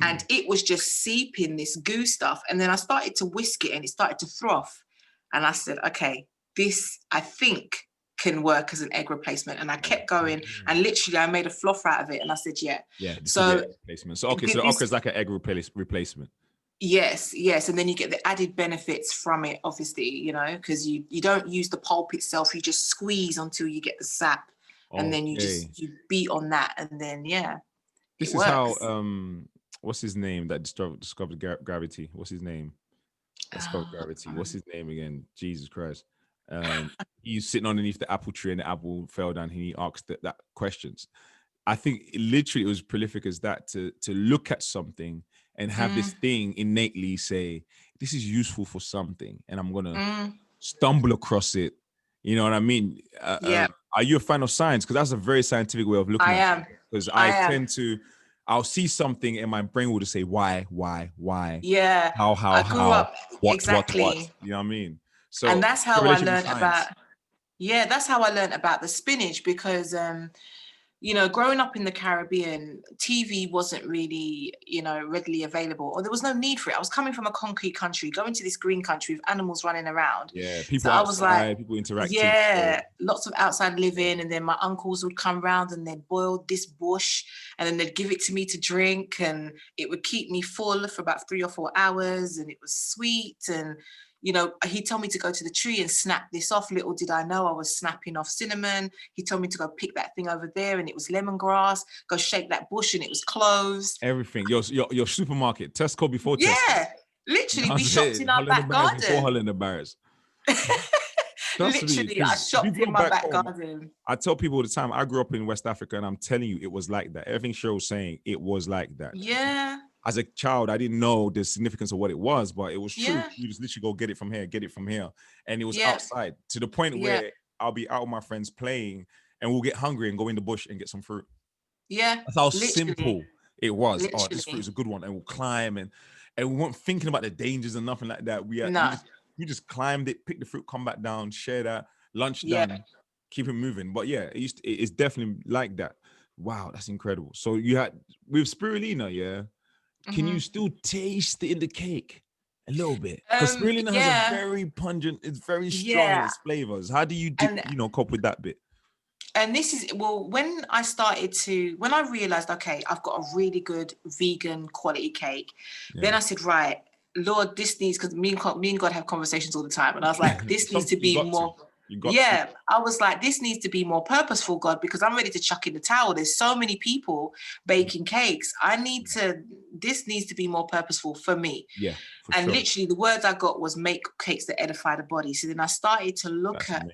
and it was just seeping this goo stuff. And then I started to whisk it and it started to froth. And I said, okay, this, I think, can work as an egg replacement. And I kept going, and literally I made a fluff out of it, and I said, yeah. This will be an egg replacement. So, okay, so okra is like an egg replacement. Yes, and then you get the added benefits from it, obviously, you know, because you don't use the pulp itself, you just squeeze until you get the sap, and then you beat on that, and then this is how what's his name that discovered gravity? What's his name? Discovered gravity. What's his name again? Jesus Christ. He's sitting underneath the apple tree and the apple fell down, and he asked that questions. I think literally it was prolific as that, to look at something and have this thing innately say, this is useful for something, and I'm gonna stumble across it. You know what I mean? Are you a fan of science? Because that's a very scientific way of looking at it. Because I tend to, I'll see something and my brain will just say, why? Yeah. How? I grew up exactly. What? You know what I mean? So, and that's how I learned about. Yeah, that's how I learned about the spinach, because you know, growing up in the Caribbean, TV wasn't really, you know, readily available, or there was no need for it. I was coming from a concrete country, going to this green country with animals running around. Yeah, people outside, I was like, people interacting. Yeah, lots of outside living, and then my uncles would come round and they'd boil this bush, and then they'd give it to me to drink, and it would keep me full for about 3 or 4 hours, and it was sweet. And you know, he told me to go to the tree and snap this off. Little did I know I was snapping off cinnamon. He told me to go pick that thing over there, and it was lemongrass. Go shake that bush, and it was cloves. Everything. Your supermarket, Tesco before Tesco. Yeah, literally, we shopped in our back garden. Before Holland Barrels. Literally, I shopped in my back garden. I tell people all the time, I grew up in West Africa, and I'm telling you, it was like that. Everything Cheryl's saying, it was like that. Yeah. As a child, I didn't know the significance of what it was, but it was true. Yeah. You just literally go get it from here. And it was outside, to the point where I'll be out with my friends playing, and we'll get hungry and go in the bush and get some fruit. Yeah. That's how simple it was. Literally. Oh, this fruit is a good one. And we'll climb, and we weren't thinking about the dangers and nothing like that. We just climbed it, picked the fruit, come back down, share that, lunch done, keep it moving. But yeah, it's definitely like that. Wow, that's incredible. So you had, with spirulina, can you still taste it in the cake a little bit? Because spirulina has a very pungent, it's very strong in its flavors. How do you cope with that bit? And this is, when I realized, okay, I've got a really good vegan quality cake, then I said, right, Lord, this needs, because me and God have conversations all the time. And I was like, this needs to be more. I was like, this needs to be more purposeful, God, because I'm ready to chuck in the towel. There's so many people baking cakes. This needs to be more purposeful for me. Yeah. And literally the words I got was make cakes that edify the body. So then I started to look at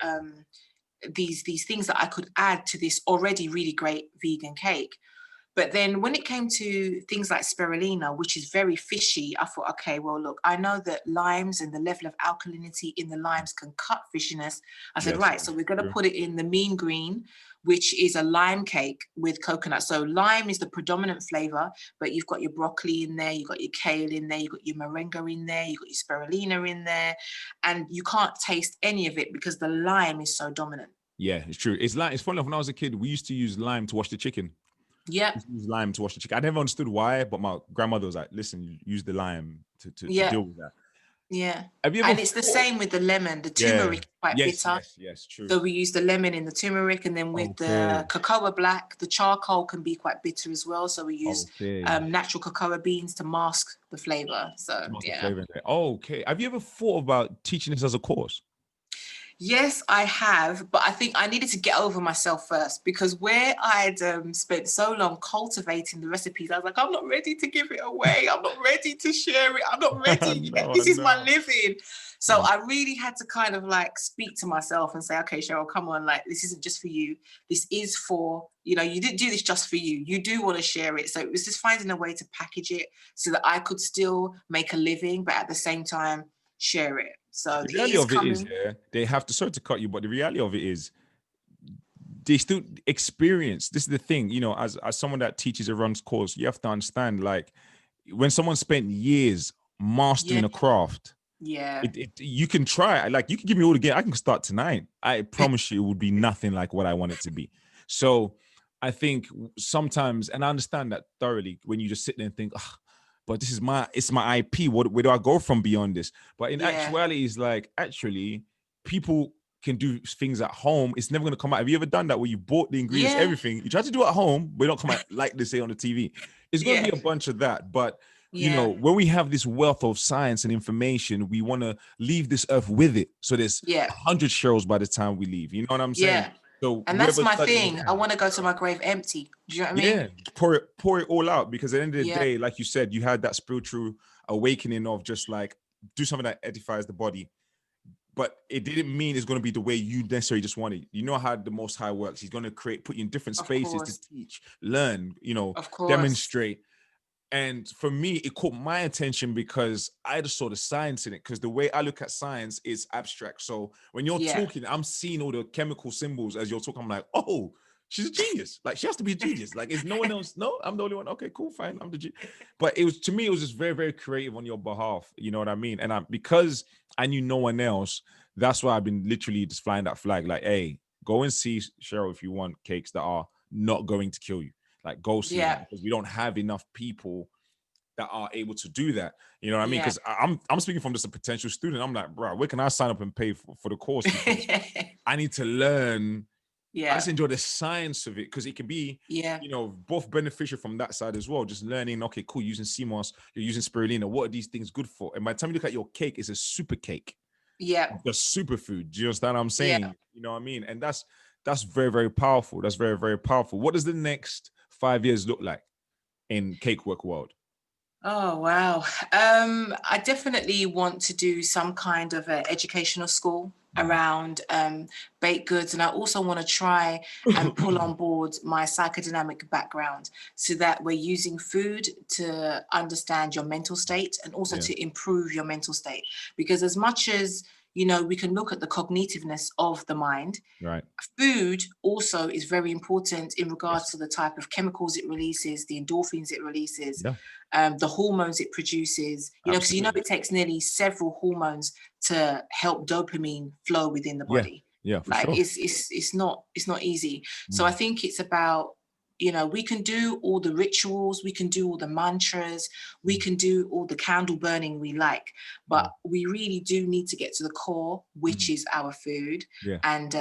these things that I could add to this already really great vegan cake. But then when it came to things like spirulina, which is very fishy, I thought, okay, well, look, I know that limes and the level of alkalinity in the limes can cut fishiness. I said, right, so we're going to put it in the mean green, which is a lime cake with coconut. So lime is the predominant flavor, but you've got your broccoli in there, you've got your kale in there, you've got your moringa in there, you've got your spirulina in there, and you can't taste any of it because the lime is so dominant. Yeah, it's true. It's funny enough, when I was a kid, we used to use lime to wash the chicken. Yeah. Use lime to wash the chicken. I never understood why, but my grandmother was like, listen, you use the lime to deal with that. Yeah. And it's the same with the lemon. The turmeric is quite bitter. Yes, true. So we use the lemon in the turmeric, and then with the cocoa black, the charcoal can be quite bitter as well. So we use natural cocoa beans to mask the flavor. So Okay. Have you ever thought about teaching this as a course? Yes, I have, but I think I needed to get over myself first, because where I'd spent so long cultivating the recipes, I was like, I'm not ready to give it away. I'm not ready to share it. I'm not ready yet. This is my living. So I really had to kind of like speak to myself and say, okay, Cheryl, come on, like, this isn't just for you. This is for, you didn't do this just for you. You do want to share it. So it was just finding a way to package it so that I could still make a living, but at the same time, share it. So the reality of it is, they have to, sorry to cut you, but the reality of it is they still experience. This is the thing, as someone that teaches or runs course, you have to understand, like, when someone spent years mastering a craft, you can try. Like, you can give me all the game. I can start tonight. I promise you, it would be nothing like what I want it to be. So I think sometimes, and I understand that thoroughly, when you just sit there and think, but this is it's my IP. Where do I go from beyond this? But in actuality, it's like, actually, people can do things at home, it's never going to come out. Have you ever done that where you bought the ingredients, Yeah. everything, you try to do it at home, but it don't come out like they say on the TV? It's going to be a bunch of that. But you know, when we have this wealth of science and information, we want to leave this earth with it. So there's 100 Cheryls by the time we leave. You know what I'm saying? So and that's my thing. I want to go to my grave empty. Do you know what I mean? Yeah, pour it all out, because at the end of the day, like you said, you had that spiritual awakening of just like, do something that edifies the body. But it didn't mean it's going to be the way you necessarily just want it. You know how the Most High works. He's going to put you in different spaces to teach, learn, you know, demonstrate. And for me, it caught my attention because I just saw the science in it. Because the way I look at science is abstract. So when you're talking, I'm seeing all the chemical symbols as you're talking. I'm like, oh, she's a genius. Like, she has to be a genius. Like, is no one else? No, I'm the only one. Okay, cool, fine. I'm the genius. But it was, to me, it was just very, very creative on your behalf. You know what I mean? And because I knew no one else, that's why I've been literally just flying that flag. Like, hey, go and see Cheryl if you want cakes that are not going to kill you. Like, go see them, because we don't have enough people that are able to do that. You know what I mean? Because I'm speaking from just a potential student. I'm like, bro, where can I sign up and pay for the course? I need to learn. I just enjoy the science of it, because it can be, you know, both beneficial from that side as well. Just learning, okay, cool, using CMOS, you're using spirulina. What are these things good for? And by the time you look at your cake, it's a super cake. The superfood. Do you understand what I'm saying? You know what I mean? And that's very, very powerful. That's very, very powerful. What does the next 5 years look like in Kakewerk world? Oh, wow. I definitely want to do some kind of an educational school around baked goods. And I also want to try and pull on board my psychodynamic background, so that we're using food to understand your mental state and also to improve your mental state. Because as much as, you know, we can look at the cognitiveness of the mind. Right. Food also is very important in regards to the type of chemicals it releases, the endorphins it releases, the hormones it produces. You know, because you know it takes nearly several hormones to help dopamine flow within the body. For like sure. it's not easy. So I think it's about, you know, we can do all the rituals, we can do all the mantras, we can do all the candle burning we like, but we really do need to get to the core, which is our food, and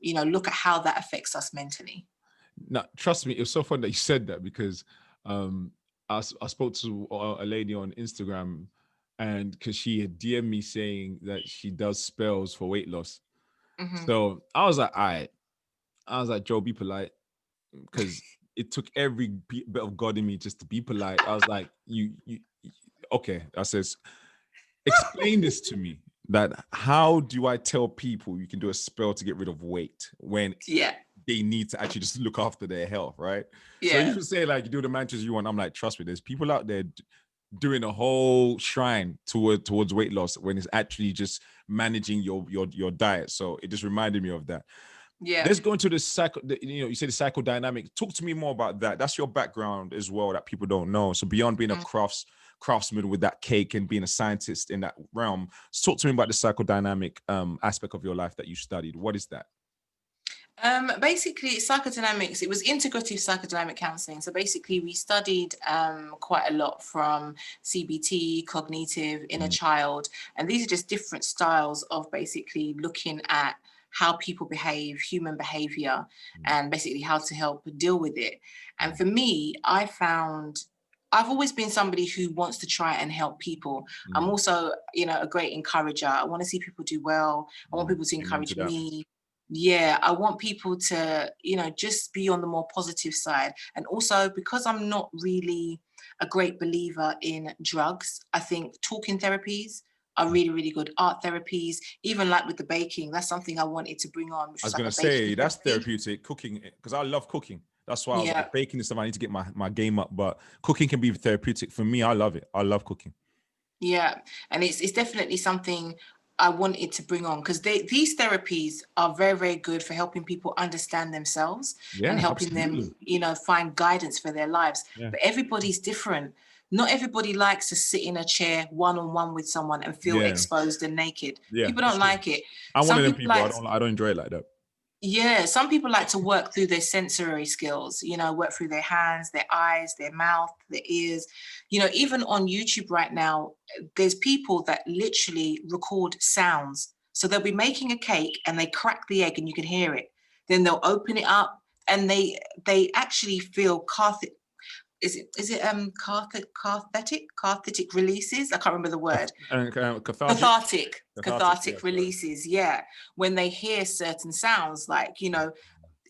you know, look at how that affects us mentally. Now, trust me, it was so fun that you said that, because I spoke to a lady on Instagram, and because she had DM'd me saying that she does spells for weight loss. So I was like, all right. I was like, Joe, be polite, because it took every bit of God in me just to be polite. I was like, you okay. I says, explain this to me. That how do I tell people you can do a spell to get rid of weight when they need to actually just look after their health, right? So you should say, like, you do the mantras you want. I'm like, trust me, there's people out there doing a whole shrine towards weight loss when it's actually just managing your diet. So it just reminded me of that. Let's go into the you know, you say the psychodynamic. Talk to me more about that. That's your background as well that people don't know. So beyond being a craftsman with that cake and being a scientist in that realm, talk to me about the psychodynamic aspect of your life that you studied. What is that? Basically, psychodynamics, it was integrative psychodynamic counseling. So basically we studied quite a lot from CBT, cognitive, inner child, and these are just different styles of basically looking at how people behave, human behavior, and basically how to help deal with it. And for me, I've always been somebody who wants to try and help people. I'm also, you know, a great encourager. I want to see people do well. I want people to encourage me. I want people to, you know, just be on the more positive side. And also, because I'm not really a great believer in drugs, I think talking therapies are really, really good. Art therapies, even like with the baking, that's something I wanted to bring on. I was going to say, that's therapeutic, cooking, because I love cooking. That's why I was like, baking is something I need to get my game up, but cooking can be therapeutic. For me, I love it. I love cooking. Yeah, and it's definitely something I wanted to bring on, because these therapies are very, very good for helping people understand themselves and helping them, you know, find guidance for their lives. But everybody's different. Not everybody likes to sit in a chair one-on-one with someone and feel exposed and naked. People don't like it. I'm one of them people. I don't enjoy it like that. Yeah, some people like to work through their sensory skills, you know, work through their hands, their eyes, their mouth, their ears. You know, even on YouTube right now, there's people that literally record sounds So they'll be making a cake and they crack the egg and you can hear it. Then they'll open it up and they actually feel cathartic releases. I can't remember the word. Cathartic releases. Yeah. When they hear certain sounds, like, you know,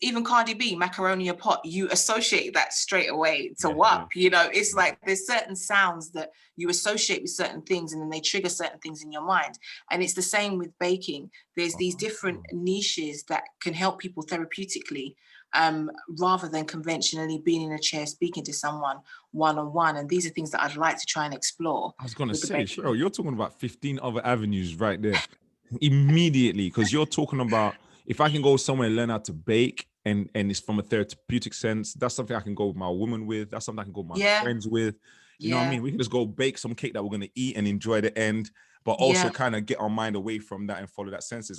even Cardi B, macaroni a pot, you associate that straight away to WAP. You know, it's like there's certain sounds that you associate with certain things and then they trigger certain things in your mind. And it's the same with baking. There's these different niches that can help people therapeutically, rather than conventionally being in a chair speaking to someone one-on-one. And these are things that I'd like to try and explore. I was going to say, Cheryl, you're talking about 15 other avenues right there immediately, because you're talking about, if I can go somewhere and learn how to bake and it's from a therapeutic sense, that's something I can go with my woman with. That's something I can go with my friends with. You know what I mean? We can just go bake some cake that we're going to eat and enjoy the end, but also kind of get our mind away from that and follow that senses.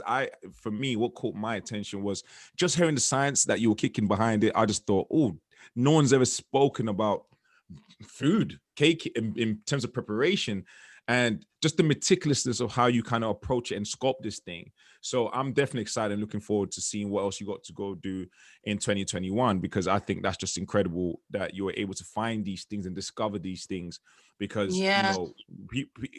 For me, what caught my attention was just hearing the science that you were kicking behind it. I just thought, oh, no one's ever spoken about food, cake in terms of preparation, and just the meticulousness of how you kind of approach it and sculpt this thing. So I'm definitely excited and looking forward to seeing what else you got to go do in 2021, because I think that's just incredible that you were able to find these things and discover these things, because you know,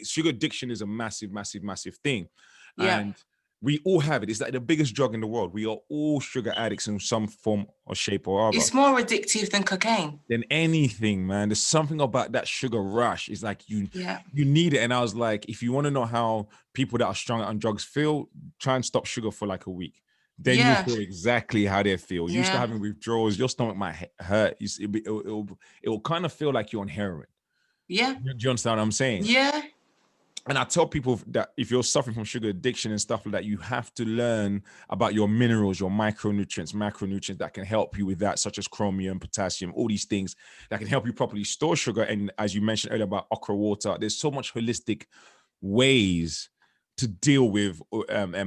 sugar addiction is a massive, massive, massive thing. And we all have it. It's like the biggest drug in the world. We are all sugar addicts in some form or shape or other. It's more addictive than cocaine. Than anything, man. There's something about that sugar rush. It's like you need it. And I was like, if you want to know how people that are strong on drugs feel, try and stop sugar for like a week. Then you'll feel exactly how they feel. You start having withdrawals. Your stomach might hurt. It will kind of feel like you're on heroin. Yeah. Do you understand what I'm saying? Yeah. And I tell people that if you're suffering from sugar addiction and stuff like that, you have to learn about your minerals, your micronutrients, macronutrients that can help you with that, such as chromium, potassium, all these things that can help you properly store sugar. And as you mentioned earlier about okra water, there's so much holistic ways to deal with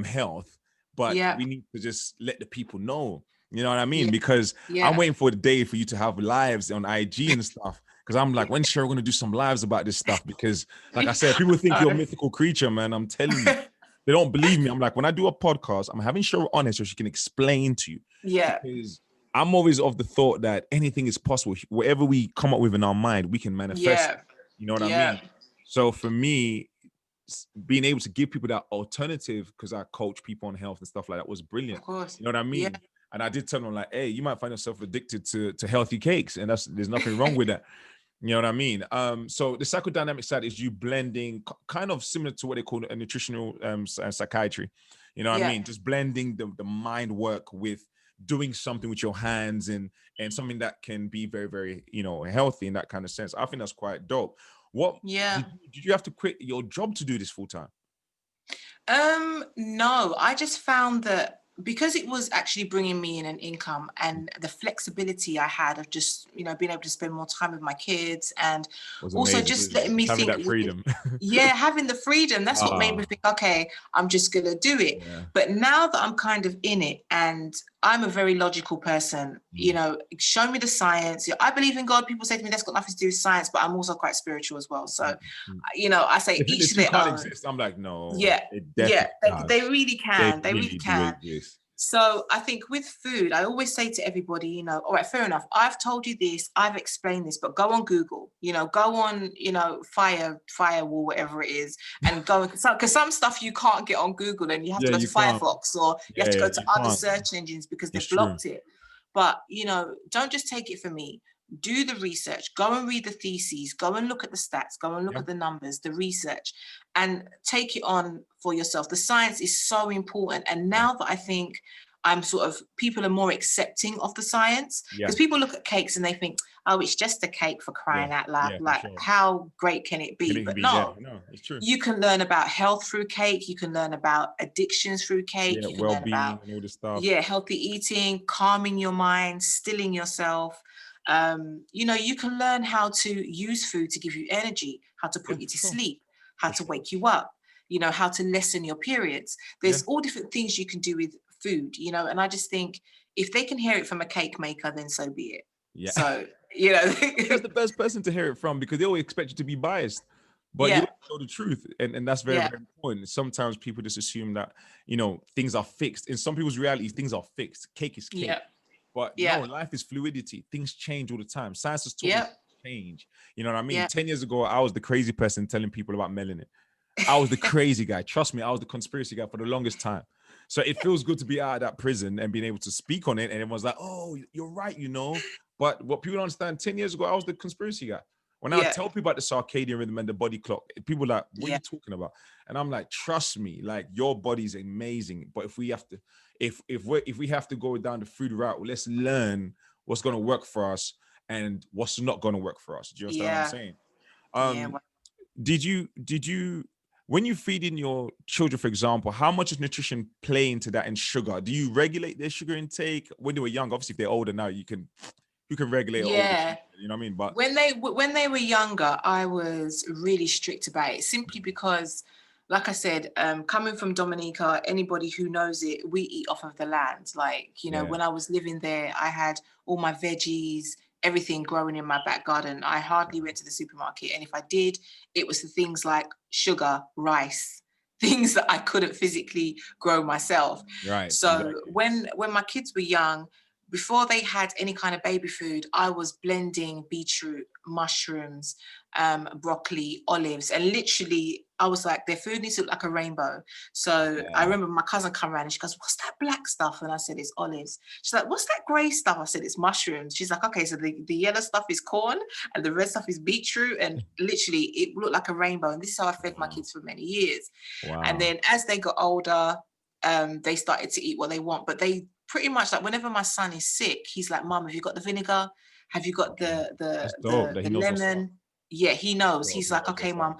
health, but we need to just let the people know, you know what I mean? Because I'm waiting for the day for you to have lives on IG and stuff. Because I'm like, when's Cheryl going to do some lives about this stuff? Because like I said, people think you're a mythical creature, man. I'm telling you, they don't believe me. I'm like, when I do a podcast, I'm having Cheryl on it so she can explain to you. Yeah. Because I'm always of the thought that anything is possible. Whatever we come up with in our mind, we can manifest. You know what I mean? So for me, being able to give people that alternative, because I coach people on health and stuff like that, was brilliant. Of course. You know what I mean? And I did tell them like, hey, you might find yourself addicted to healthy cakes, and there's nothing wrong with that. You know what I mean? So the psychodynamic side is you blending, kind of similar to what they call a nutritional psychiatry. You know what I mean? Just blending the mind work with doing something with your hands and something that can be very, very, you know, healthy in that kind of sense. I think that's quite dope. Did you have to quit your job to do this full time? No, I just found that because it was actually bringing me in an income, and the flexibility I had of just, you know, being able to spend more time with my kids, and also just letting me think that freedom. Having the freedom, that's what made me think, okay, I'm just gonna do it. But now that I'm kind of in it, and I'm a very logical person, you know, show me the science. I believe in God. People say to me, that's got nothing to do with science, but I'm also quite spiritual as well. So, you know, I say each to their own. I'm like, no. They really can. They really can. Exist. So I think with food, I always say to everybody, you know, all right, fair enough. I've told you this, I've explained this, but go on Google, you know, go on, you know, Firewall, whatever it is, and go, because some stuff you can't get on Google, and you have to go to Firefox, or you have to go to other search engines because they've blocked it. But, you know, don't just take it from me. Do the research, go and read the theses, go and look at the stats, go and look at the numbers, the research, and take it on for yourself. The science is so important. And now that I think people are more accepting of the science, because people look at cakes and they think, oh, it's just a cake, for crying out loud. How great can it be? No, it's true. You can learn about health through cake. You can learn about addictions through cake. You can learn about and all this stuff. Healthy eating, calming your mind, stilling yourself. You know, you can learn how to use food to give you energy, how to put you to sleep, how to wake you up, you know, how to lessen your periods. There's all different things you can do with food, you know, and I just think if they can hear it from a cake maker, then so be it. So, you know, that's the best person to hear it from, because they always expect you to be biased. But you know the truth, and that's very, very important. Sometimes people just assume that, you know, things are fixed. In some people's reality, things are fixed. Cake is cake. But no, life is fluidity. Things change all the time. Science has taught me change. You know what I mean? 10 years ago, I was the crazy person telling people about melanin. I was the crazy guy. Trust me, I was the conspiracy guy for the longest time. So it feels good to be out of that prison and being able to speak on it. And everyone's like, oh, you're right, you know. But what people don't understand, 10 years ago, I was the conspiracy guy. When I tell people about the circadian rhythm and the body clock, people are like, what are you talking about? And I'm like, trust me, like your body's amazing. But if we have to, if we have to go down the food route, well, let's learn what's going to work for us and what's not going to work for us. Do you understand what I'm saying? Did you when you feed in your children, for example, how much does nutrition play into that, and sugar? Do you regulate their sugar intake when they were young? Obviously, if they're older now, you can regulate all the, you know what I mean? But when they were younger, I was really strict about it, simply because, like I said, coming from Dominica, anybody who knows it, we eat off of the land. Like, you know, when I was living there, I had all my veggies, everything growing in my back garden. I hardly went to the supermarket. And if I did, it was the things like sugar, rice, things that I couldn't physically grow myself. Right. So when my kids were young, before they had any kind of baby food, I was blending beetroot, mushrooms, broccoli, olives, and literally I was like, their food needs to look like a rainbow. So I remember my cousin come around and she goes, what's that black stuff? And I said, it's olives. She's like, what's that gray stuff? I said, it's mushrooms. She's like, okay, so the yellow stuff is corn and the red stuff is beetroot. And literally it looked like a rainbow. And this is how I fed my kids for many years. And then as they got older, they started to eat what they want, but they pretty much, like, whenever my son is sick, he's like, Mom, have you got the vinegar? Have you got the lemon? Yeah, he knows. He's like, okay, Mom,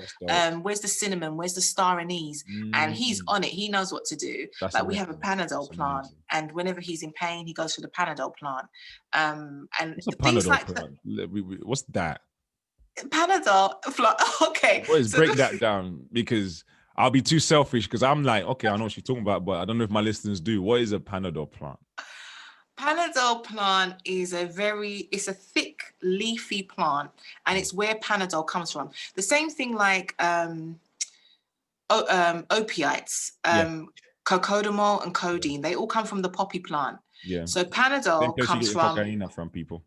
where's the cinnamon? Where's the star anise? And he's on it. He knows what to do. Like, we have a Panadol plant, and whenever he's in pain, he goes for the Panadol plant. And what's a Panadol like plant? What's that? Panadol. Okay. Boys, break that down, because I'll be too selfish, because I'm like, okay, I know what she's talking about, but I don't know if my listeners do. What is a Panadol plant? Panadol plant is it's a thick leafy plant, and it's where Panadol comes from. The same thing like opiates, cocodamol and codeine, they all come from the poppy plant. Yeah. So Panadol comes from people.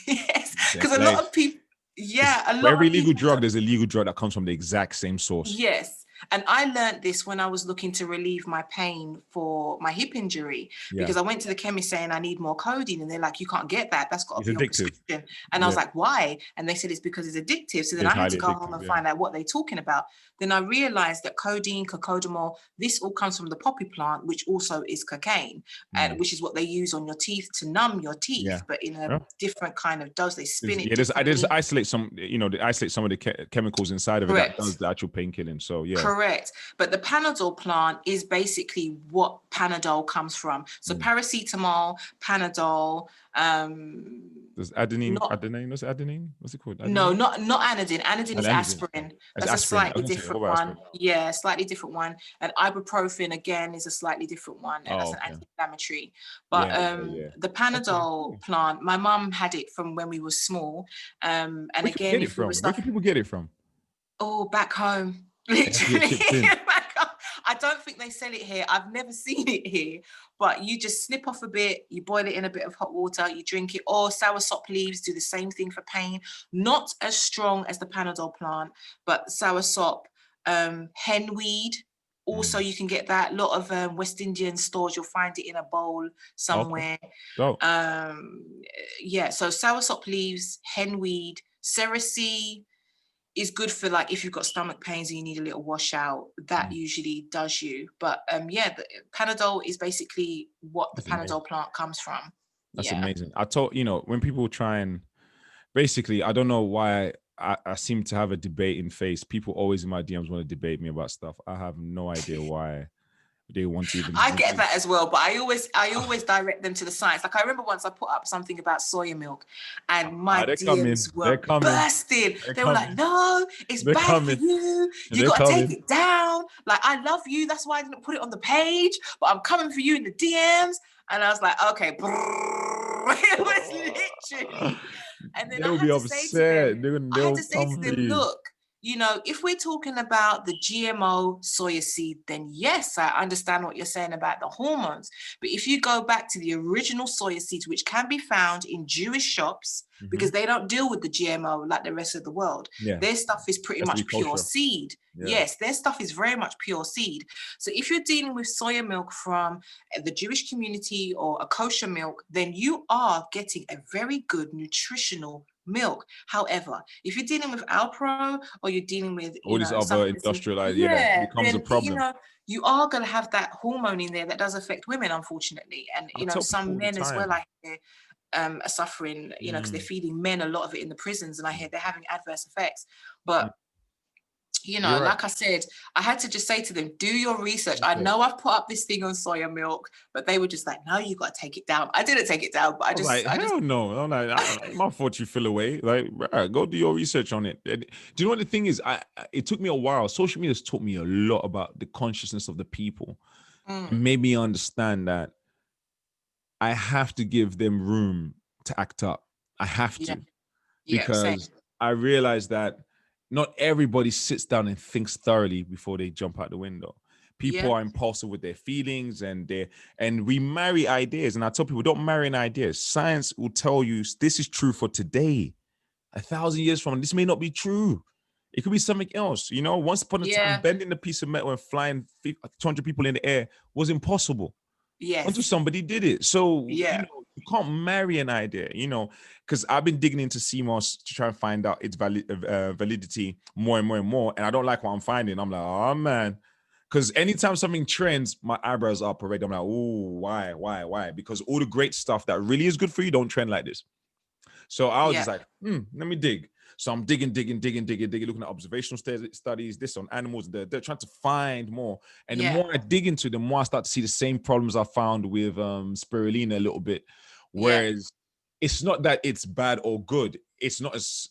Yes, because a lot of people. Yeah, for every legal drug, there's a legal drug that comes from the exact same source. Yes. And I learned this when I was looking to relieve my pain for my hip injury, because I went to the chemist saying I need more codeine, and they're like, you can't get that. That's got to be on prescription. And I was like, why? And they said it's because it's addictive. So then I had to go home and find out what they're talking about. Then I realized that codeine, cocodamol, this all comes from the poppy plant, which also is cocaine, and which is what they use on your teeth to numb your teeth, but in a different kind of dose. They spin it. Yeah, they just isolate some, they isolate some of the chemicals inside of it that does the actual painkilling. So correct. But the Panadol plant is basically what Panadol comes from. So paracetamol, Panadol, there's adenine. What's adenine? What's it called? Adenine? No, not anodine. Anodine is aspirin. That's a slightly different one. Yeah, slightly different one. And ibuprofen, again, is a slightly different one. And that's an anti-inflammatory. But the Panadol plant, my mum had it from when we were small. And where again, where can people get it from? Oh, back home. Literally. I don't think they sell it here. I've never seen it here, but you just snip off a bit, you boil it in a bit of hot water, you drink it. Or soursop leaves do the same thing for pain. Not as strong as the Panadol plant, but soursop, henweed. Also, you can get that. A lot of West Indian stores, you'll find it in a bowl somewhere. Okay. So soursop leaves, henweed, cerasee is good for, like, if you've got stomach pains and you need a little washout, that usually does you. But the Panadol is basically what the Panadol plant comes from. That's amazing. I told, when people try and basically, I don't know why I seem to have a debating face. People always in my DMs want to debate me about stuff. I have no idea why they want to even. I get that as well, but I always direct them to the science. Like, I remember once I put up something about soya milk, and my DMs were bursting. They were like, "No, it's bad for you. You got to take it down. Like, I love you. That's why I didn't put it on the page. But I'm coming for you in the DMs." And I was like, "Okay." It was literally. And then I had to say to them, "Look, if we're talking about the GMO soya seed, then yes, I understand what you're saying about the hormones. But if you go back to the original soya seeds, which can be found in Jewish shops, because they don't deal with the GMO like the rest of the world, their stuff is pretty much pure seed. Yes, their stuff is very much pure seed. So if you're dealing with soya milk from the Jewish community or a kosher milk, then you are getting a very good nutritional milk. However, if you're dealing with Alpro or you're dealing with all these other industrialized, it becomes a problem. You are going to have that hormone in there that does affect women, unfortunately, and some men as well. I hear are suffering, because they're feeding men a lot of it in the prisons, and I hear they're having adverse effects. But right. Like I said, I had to just say to them, do your research. I know I've put up this thing on soya milk, but they were just like, no, you got to take it down. I didn't take it down, but I just no. I'm like, my fault you feel away. Like, go do your research on it. Do you know what the thing is? It took me a while. Social media has taught me a lot about the consciousness of the people. It made me understand that I have to give them room to act up. I have to, because I realized that not everybody sits down and thinks thoroughly before they jump out the window. People are impulsive with their feelings, and we marry ideas. And I tell people, don't marry an idea. Science will tell you this is true for today. 1,000 years from now, this may not be true. It could be something else. Once upon a time, bending a piece of metal and flying 200 people in the air was impossible. Until somebody did it. So, you can't marry an idea, because I've been digging into CMOS to try and find out its validity more and more and more. And I don't like what I'm finding. I'm like, oh man. Because anytime something trends, my eyebrows are up already. I'm like, oh, why? Because all the great stuff that really is good for you don't trend like this. So I was just like, let me dig. So I'm digging, looking at observational studies, this on animals. They're trying to find more. And the more I dig into it, the more I start to see the same problems I found with spirulina a little bit. Whereas it's not that it's bad or good. It's not as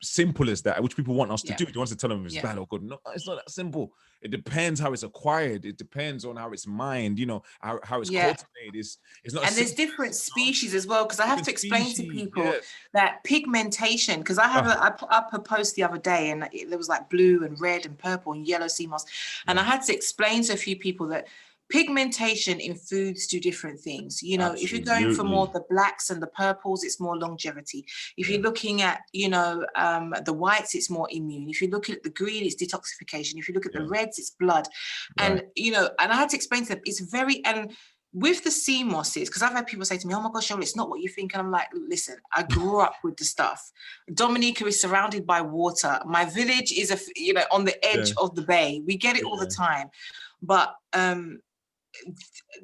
simple as that, which people want us to do. They want to tell them it's bad or good. No, it's not that simple. It depends how it's acquired. It depends on how it's mined, how it's cultivated. It's not. And there's different species as well, because I have to explain to people that pigmentation, because I put up a post the other day, and there was like blue and red and purple and yellow sea moss. And I had to explain to a few people that pigmentation in foods do different things. If you're going for more the blacks and the purples, it's more longevity. If you're looking at, the whites, it's more immune. If you're looking at the green, it's detoxification. If you look at the reds, it's blood. And, and I had to explain to them, it's and with the sea mosses, because I've had people say to me, oh my gosh, Cheryl, it's not what you think. And I'm like, listen, I grew up with the stuff. Dominica is surrounded by water. My village is, on the edge of the bay. We get it all the time. But,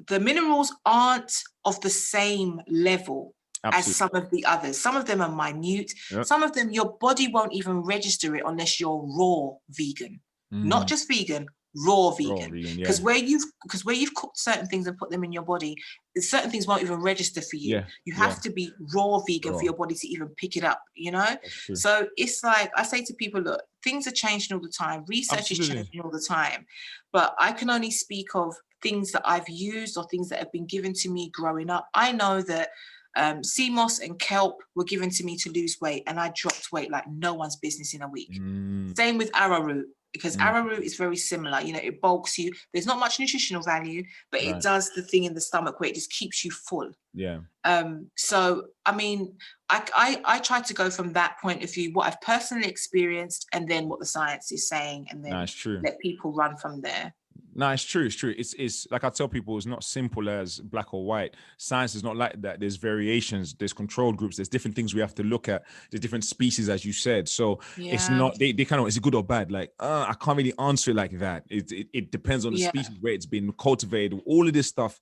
the minerals aren't of the same level as some of the others. Some of them are minute. Some of them, your body won't even register it unless you're raw vegan. Not just vegan, raw vegan. Because where you've cooked certain things and put them in your body, certain things won't even register for you. You have to be raw vegan for your body to even pick it up, So it's like, I say to people, look, things are changing all the time. Research is changing all the time. But I can only speak of things that I've used or things that have been given to me growing up. I know that sea moss and kelp were given to me to lose weight, and I dropped weight like no one's business in a week. Same with arrowroot, because arrowroot is very similar. It bulks you. There's not much nutritional value, but it does the thing in the stomach where it just keeps you full. So, I mean, I try to go from that point of view, what I've personally experienced, and then what the science is saying, and then let people run from there. No, it's true. It's true. It's like I tell people, it's not simple as black or white. Science is not like that. There's variations. There's control groups. There's different things we have to look at. There's different species, as you said. So it's not, they kind of, is it good or bad? Like, I can't really answer it like that. It depends on the species, where it's been cultivated. All of this stuff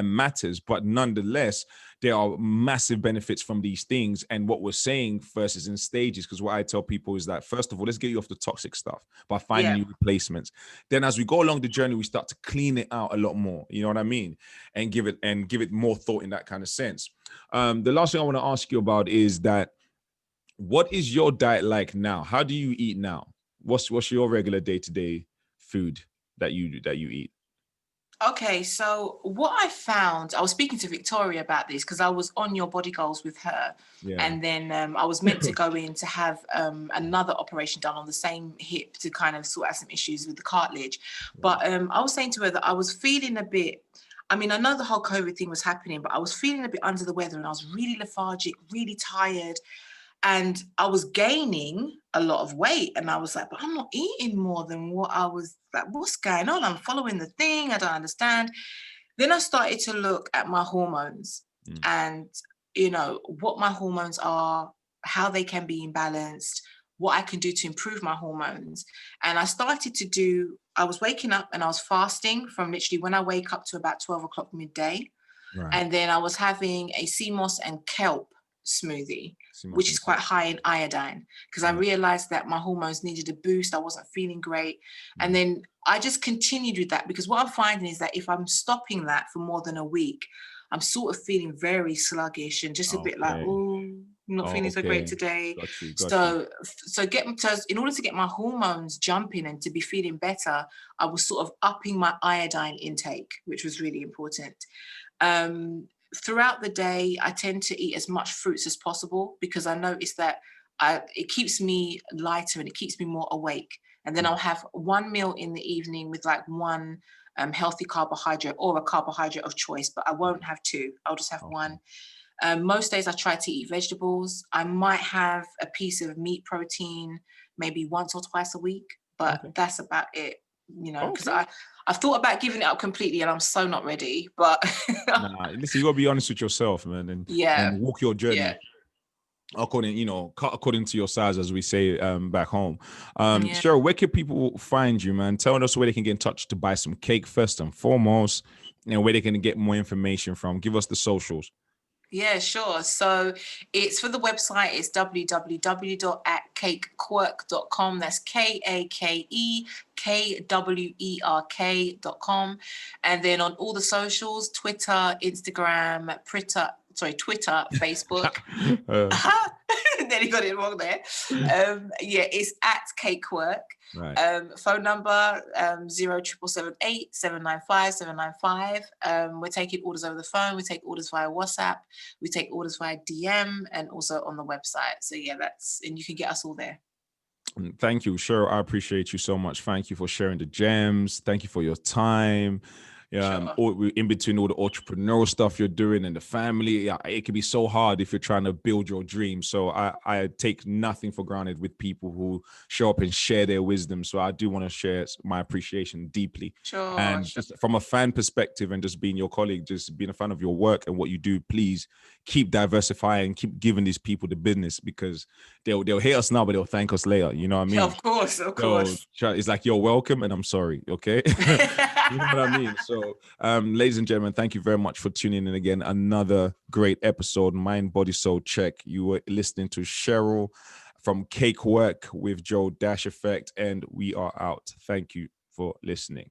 matters, but nonetheless, there are massive benefits from these things. And what we're saying first is in stages, because what I tell people is that, first of all, let's get you off the toxic stuff by finding new replacements. Then as we go along the journey, we start to clean it out a lot more, you know what I mean? And give it more thought in that kind of sense. The last thing I want to ask you about is that, what is your diet like now? How do you eat now? What's your regular day-to-day food that you eat? Okay, so what I found, I was speaking to Victoria about this because I was on Your Body Goals with her. Yeah. And then I was meant to go in to have another operation done on the same hip to kind of sort out some issues with the cartilage. But I was saying to her that I was feeling a bit, I mean, I know the whole COVID thing was happening, but I was feeling a bit under the weather and I was really lethargic, really tired. And I was gaining a lot of weight. And I was like, but I'm not eating more than what I was like, what's going on? I'm following the thing. I don't understand. Then I started to look at my hormones and, you know, what my hormones are, how they can be imbalanced, what I can do to improve my hormones. And I started to do, I was waking up and I was fasting from literally when I wake up to about 12 o'clock midday. Right. And then I was having a sea moss and kelp smoothie, which is quite high in iodine, because I realized that my hormones needed a boost. I wasn't feeling great. And then I just continued with that, because what I'm finding is that if I'm stopping that for more than a week, I'm sort of feeling very sluggish and just a bit like, oh, I'm not feeling so great today. Got you. So in order to get my hormones jumping and to be feeling better, I was sort of upping my iodine intake, which was really important. Throughout the day, I tend to eat as much fruits as possible, because I notice that it keeps me lighter and it keeps me more awake. And then I'll have one meal in the evening with like one healthy carbohydrate or a carbohydrate of choice, but I won't have two. I'll just have one. Most days I try to eat vegetables. I might have a piece of meat protein maybe once or twice a week, but that's about it, you know, because I've thought about giving it up completely and I'm so not ready, but listen, you gotta be honest with yourself, man, and walk your journey according to your size, as we say back home. Cheryl, where can people find you, man? Tell us where they can get in touch to buy some cake first and foremost, and where they can get more information from. Give us the socials. Yeah, sure. So it's for the website, it's www.kakewerk.com. That's KAKEKWERK.com. And then on all the socials, Twitter, Instagram, Twitter, Facebook. Then you got it wrong there. It's at Kakewerk. Right. Phone number 0778 795 795. We're taking orders over the phone. We take orders via WhatsApp. We take orders via DM and also on the website. So and you can get us all there. Thank you, Cheryl. I appreciate you so much. Thank you for sharing the gems. Thank you for your time. In between all the entrepreneurial stuff you're doing and the family, it can be so hard if you're trying to build your dream. So I take nothing for granted with people who show up and share their wisdom. So I do want to share my appreciation deeply. Just from a fan perspective and just being your colleague, just being a fan of your work and what you do, please keep diversifying, keep giving these people the business, because they'll hate us now, but they'll thank us later. You know what I mean? Yeah, of course. So it's like, you're welcome and I'm sorry. Okay. You know what I mean? So, ladies and gentlemen, thank you very much for tuning in again. Another great episode, Mind, Body, Soul Check. You were listening to Cheryl from Kakewerk with Joe Dash Effect, and we are out. Thank you for listening.